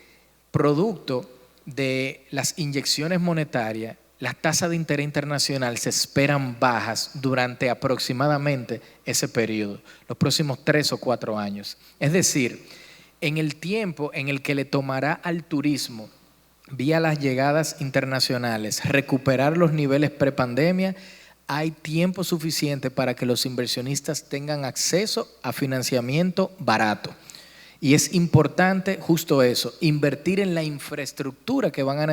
producto de las inyecciones monetarias, las tasas de interés internacional se esperan bajas durante aproximadamente ese periodo, los próximos 3 o 4 años. Es decir, en el tiempo en el que le tomará al turismo, vía las llegadas internacionales, recuperar los niveles prepandemia, hay tiempo suficiente para que los inversionistas tengan acceso a financiamiento barato. Y es importante justo eso, invertir en la infraestructura que va a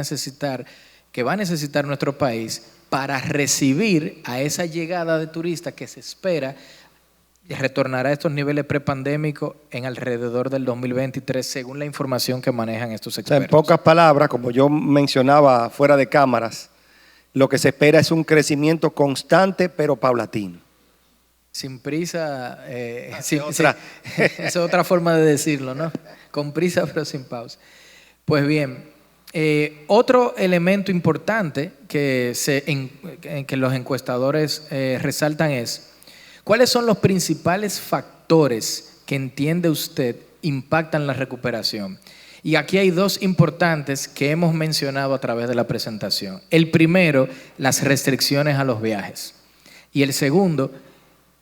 necesitar nuestro país para recibir a esa llegada de turistas que se espera retornará a estos niveles prepandémicos en alrededor del 2023, según la información que manejan estos expertos. En pocas palabras, como yo mencionaba fuera de cámaras, lo que se espera es un crecimiento constante pero paulatino. Sin prisa, esa es otra forma de decirlo, ¿no? Con prisa pero sin pausa. Pues bien, otro elemento importante que los encuestadores resaltan es: ¿cuáles son los principales factores que entiende usted impactan la recuperación? Y aquí hay 2 importantes que hemos mencionado a través de la presentación. El primero, las restricciones a los viajes. Y el segundo,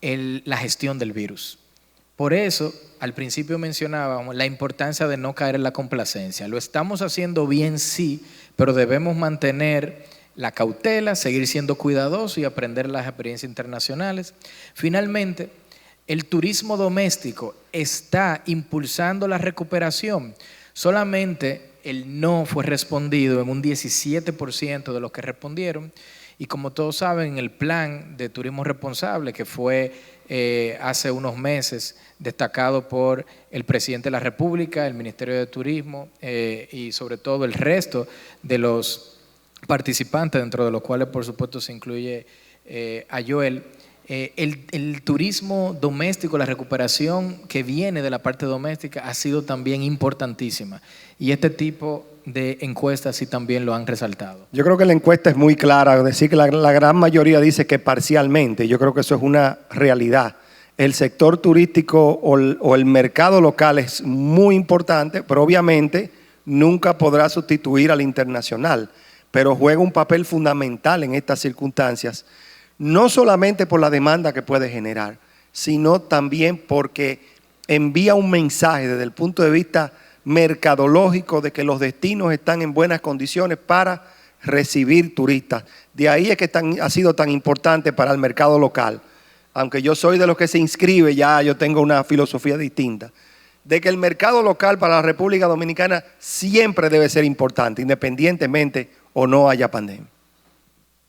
la gestión del virus. Por eso, al principio mencionábamos la importancia de no caer en la complacencia. Lo estamos haciendo bien, sí, pero debemos mantener la cautela, seguir siendo cuidadosos y aprender las experiencias internacionales. Finalmente, el turismo doméstico está impulsando la recuperación. Solamente el no fue respondido en un 17% de los que respondieron. Y como todos saben, el plan de turismo responsable que fue hace unos meses destacado por el presidente de la República, el Ministerio de Turismo y sobre todo el resto de los participantes, dentro de los cuales por supuesto se incluye a Joel, el turismo doméstico, la recuperación que viene de la parte doméstica ha sido también importantísima, y este tipo de encuestas sí también lo han resaltado. Yo creo que la encuesta es muy clara, decir que la gran mayoría dice que parcialmente. Yo creo que eso es una realidad. El sector turístico o el mercado local es muy importante, pero obviamente nunca podrá sustituir al internacional, pero juega un papel fundamental en estas circunstancias, no solamente por la demanda que puede generar, sino también porque envía un mensaje desde el punto de vista mercadológico de que los destinos están en buenas condiciones para recibir turistas. De ahí es que ha sido tan importante para el mercado local. Aunque yo soy de los que se inscribe, ya yo tengo una filosofía distinta, de que el mercado local para la República Dominicana siempre debe ser importante, independientemente o no haya pandemia.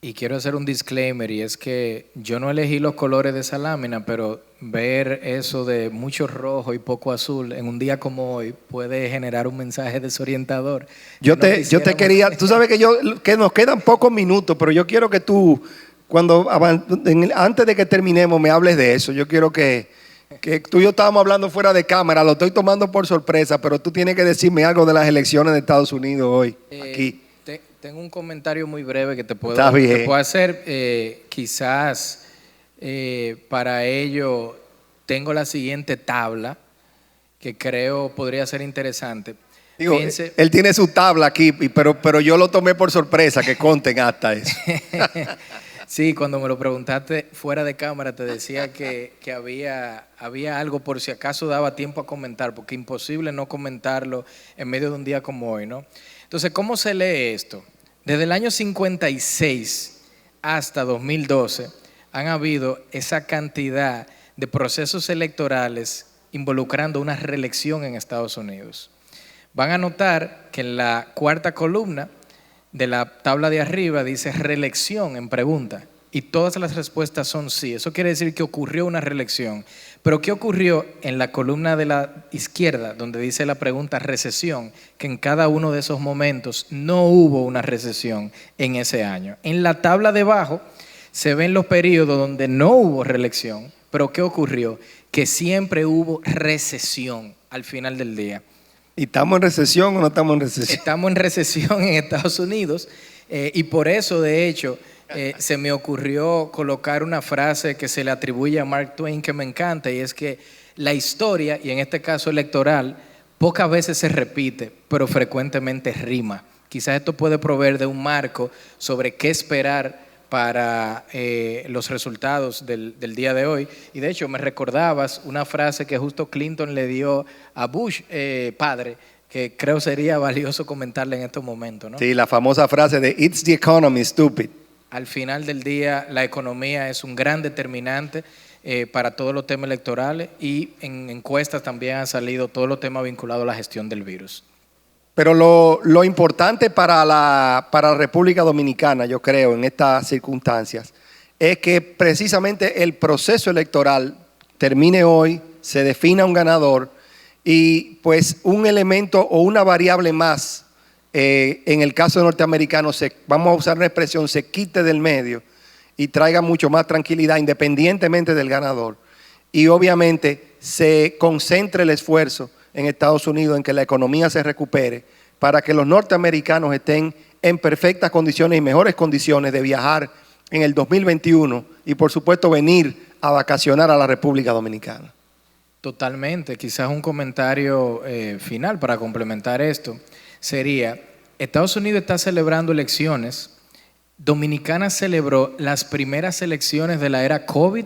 Y quiero hacer un disclaimer, y es que yo no elegí los colores de esa lámina, pero ver eso de mucho rojo y poco azul en un día como hoy puede generar un mensaje desorientador. Yo te quería, tú sabes que nos quedan pocos minutos, pero yo quiero que tú, antes de que terminemos, me hables de eso. Yo quiero que tú y yo estábamos hablando fuera de cámara, lo estoy tomando por sorpresa, pero tú tienes que decirme algo de las elecciones de Estados Unidos hoy, aquí. Tengo un comentario muy breve que te puedo hacer. Quizás para ello tengo la siguiente tabla que creo podría ser interesante. Digo, él tiene su tabla aquí, pero yo lo tomé por sorpresa, que conten hasta eso. Sí, cuando me lo preguntaste fuera de cámara te decía que había algo por si acaso daba tiempo a comentar, porque imposible no comentarlo en medio de un día como hoy, ¿no? Entonces, ¿cómo se lee esto? Desde el año 56 hasta 2012 han habido esa cantidad de procesos electorales involucrando una reelección en Estados Unidos. Van a notar que en la cuarta columna de la tabla de arriba dice reelección en pregunta, y todas las respuestas son sí. Eso quiere decir que ocurrió una reelección. Pero ¿qué ocurrió en la columna de la izquierda, donde dice la pregunta recesión? Que en cada uno de esos momentos no hubo una recesión en ese año. En la tabla de abajo se ven los periodos donde no hubo reelección, Pero ¿qué ocurrió? Que siempre hubo recesión al final del día. ¿Y estamos en recesión o no estamos en recesión? Estamos en recesión en Estados Unidos y por eso, de hecho, se me ocurrió colocar una frase que se le atribuye a Mark Twain que me encanta, y es que la historia, y en este caso electoral, pocas veces se repite, pero frecuentemente rima. Quizás esto puede proveer de un marco sobre qué esperar para los resultados del día de hoy. Y de hecho me recordabas una frase que justo Clinton le dio a Bush, padre, que creo sería valioso comentarle en estos momentos, ¿no? Sí, la famosa frase de "It's the economy, stupid". Al final del día, la economía es un gran determinante para todos los temas electorales, y en encuestas también han salido todos los temas vinculados a la gestión del virus. Pero lo importante para la República Dominicana, yo creo, en estas circunstancias, es que precisamente el proceso electoral termine hoy, se defina un ganador y pues un elemento o una variable más, en el caso norteamericano, vamos a usar una expresión, se quite del medio y traiga mucho más tranquilidad independientemente del ganador. Y obviamente se concentre el esfuerzo en Estados Unidos en que la economía se recupere para que los norteamericanos estén en perfectas condiciones y mejores condiciones de viajar en el 2021 y por supuesto venir a vacacionar a la República Dominicana. Totalmente. Quizás un comentario final para complementar esto sería: Estados Unidos está celebrando elecciones. Dominicana celebró las primeras elecciones de la era COVID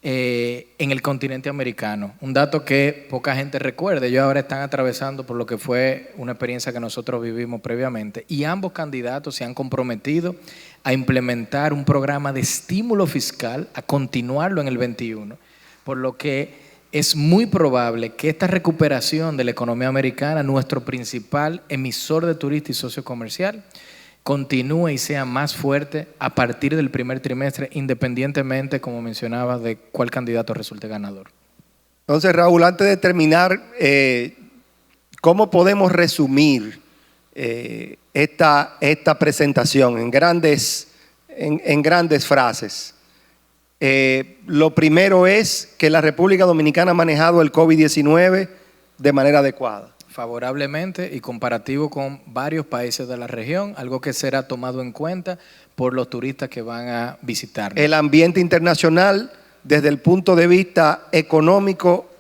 en el continente americano. Un dato que poca gente recuerda. Ellos ahora están atravesando por lo que fue una experiencia que nosotros vivimos previamente, y ambos candidatos se han comprometido a implementar un programa de estímulo fiscal, a continuarlo en el 21, por lo que es muy probable que esta recuperación de la economía americana, nuestro principal emisor de turistas y socio comercial, continúe y sea más fuerte a partir del primer trimestre, independientemente, como mencionaba, de cuál candidato resulte ganador. Entonces, Raúl, antes de terminar, ¿cómo podemos resumir esta presentación en grandes frases? Lo primero es que la República Dominicana ha manejado el COVID-19 de manera adecuada. Favorablemente y comparativo con varios países de la región, algo que será tomado en cuenta por los turistas que van a visitarnos. El ambiente internacional, desde el punto de vista económico,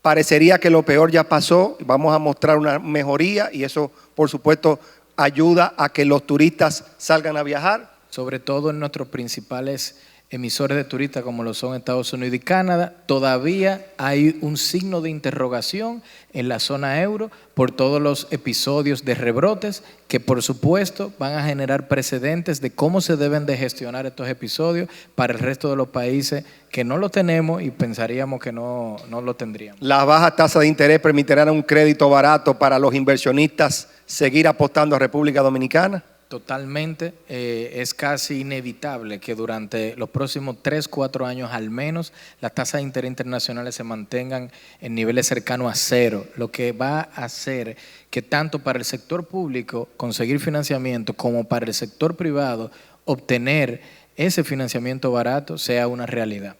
parecería que lo peor ya pasó. Vamos a mostrar una mejoría y eso, por supuesto, ayuda a que los turistas salgan a viajar. Sobre todo en nuestros principales emisores de turistas como lo son Estados Unidos y Canadá, todavía hay un signo de interrogación en la zona euro por todos los episodios de rebrotes que por supuesto van a generar precedentes de cómo se deben de gestionar estos episodios para el resto de los países que no lo tenemos y pensaríamos que no lo tendríamos. Las bajas tasas de interés permitirán un crédito barato para los inversionistas seguir apostando a República Dominicana. Totalmente, es casi inevitable que durante los próximos 3-4 años al menos las tasas de interés internacionales se mantengan en niveles cercanos a cero, lo que va a hacer que tanto para el sector público conseguir financiamiento como para el sector privado obtener ese financiamiento barato sea una realidad.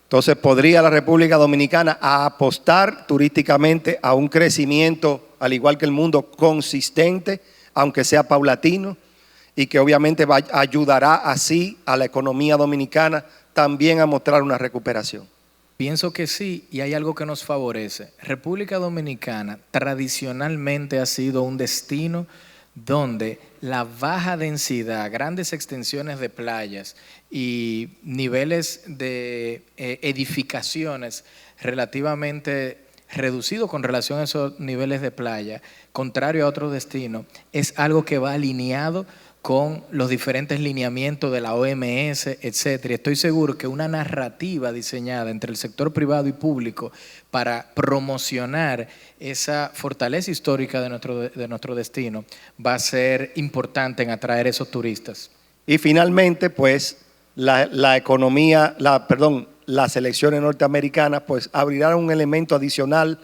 Entonces, ¿podría la República Dominicana apostar turísticamente a un crecimiento, al igual que el mundo, consistente, aunque sea paulatino, y que obviamente ayudará así a la economía dominicana también a mostrar una recuperación? Pienso que sí, y hay algo que nos favorece. República Dominicana tradicionalmente ha sido un destino donde la baja densidad, grandes extensiones de playas y niveles de edificaciones relativamente reducido con relación a esos niveles de playa, contrario a otros destinos, es algo que va alineado con los diferentes lineamientos de la OMS, etcétera. Estoy seguro que una narrativa diseñada entre el sector privado y público para promocionar esa fortaleza histórica de nuestro destino va a ser importante en atraer esos turistas. Y finalmente, pues, las elecciones norteamericanas pues abrirán un elemento adicional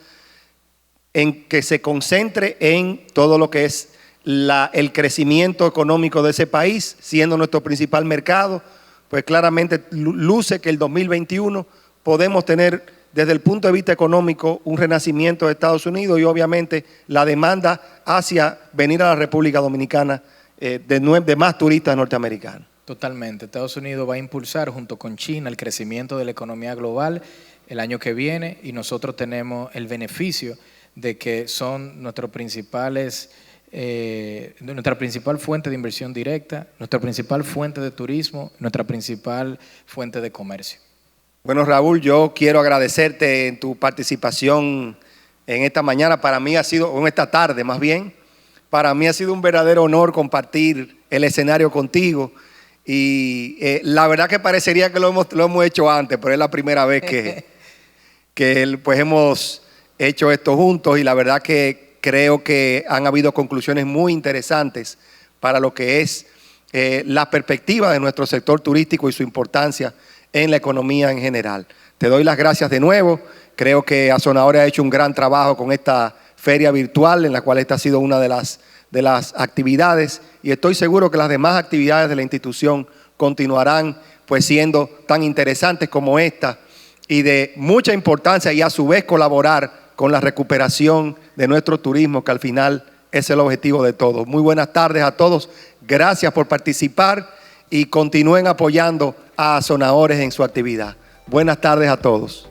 en que se concentre en todo lo que es el crecimiento económico de ese país, siendo nuestro principal mercado. Pues claramente luce que el 2021 podemos tener desde el punto de vista económico un renacimiento de Estados Unidos y obviamente la demanda hacia venir a la República Dominicana de más turistas norteamericanos. Totalmente. Estados Unidos va a impulsar junto con China el crecimiento de la economía global el año que viene y nosotros tenemos el beneficio de que son nuestros principales, nuestra principal fuente de inversión directa, nuestra principal fuente de turismo, nuestra principal fuente de comercio. Bueno, Raúl, yo quiero agradecerte en tu participación en esta mañana. Para mí ha sido, o en esta tarde más bien, para mí ha sido un verdadero honor compartir el escenario contigo. Y la verdad que parecería que lo hemos hecho antes, pero es la primera vez que pues hemos hecho esto juntos y la verdad que creo que han habido conclusiones muy interesantes para lo que es la perspectiva de nuestro sector turístico y su importancia en la economía en general. Te doy las gracias de nuevo. Creo que Azonadores ha hecho un gran trabajo con esta feria virtual, en la cual esta ha sido una de las actividades, y estoy seguro que las demás actividades de la institución continuarán pues siendo tan interesantes como esta y de mucha importancia, y a su vez colaborar con la recuperación de nuestro turismo, que al final es el objetivo de todos. Muy buenas tardes a todos. Gracias por participar y continúen apoyando a Azonadores en su actividad. Buenas tardes a todos.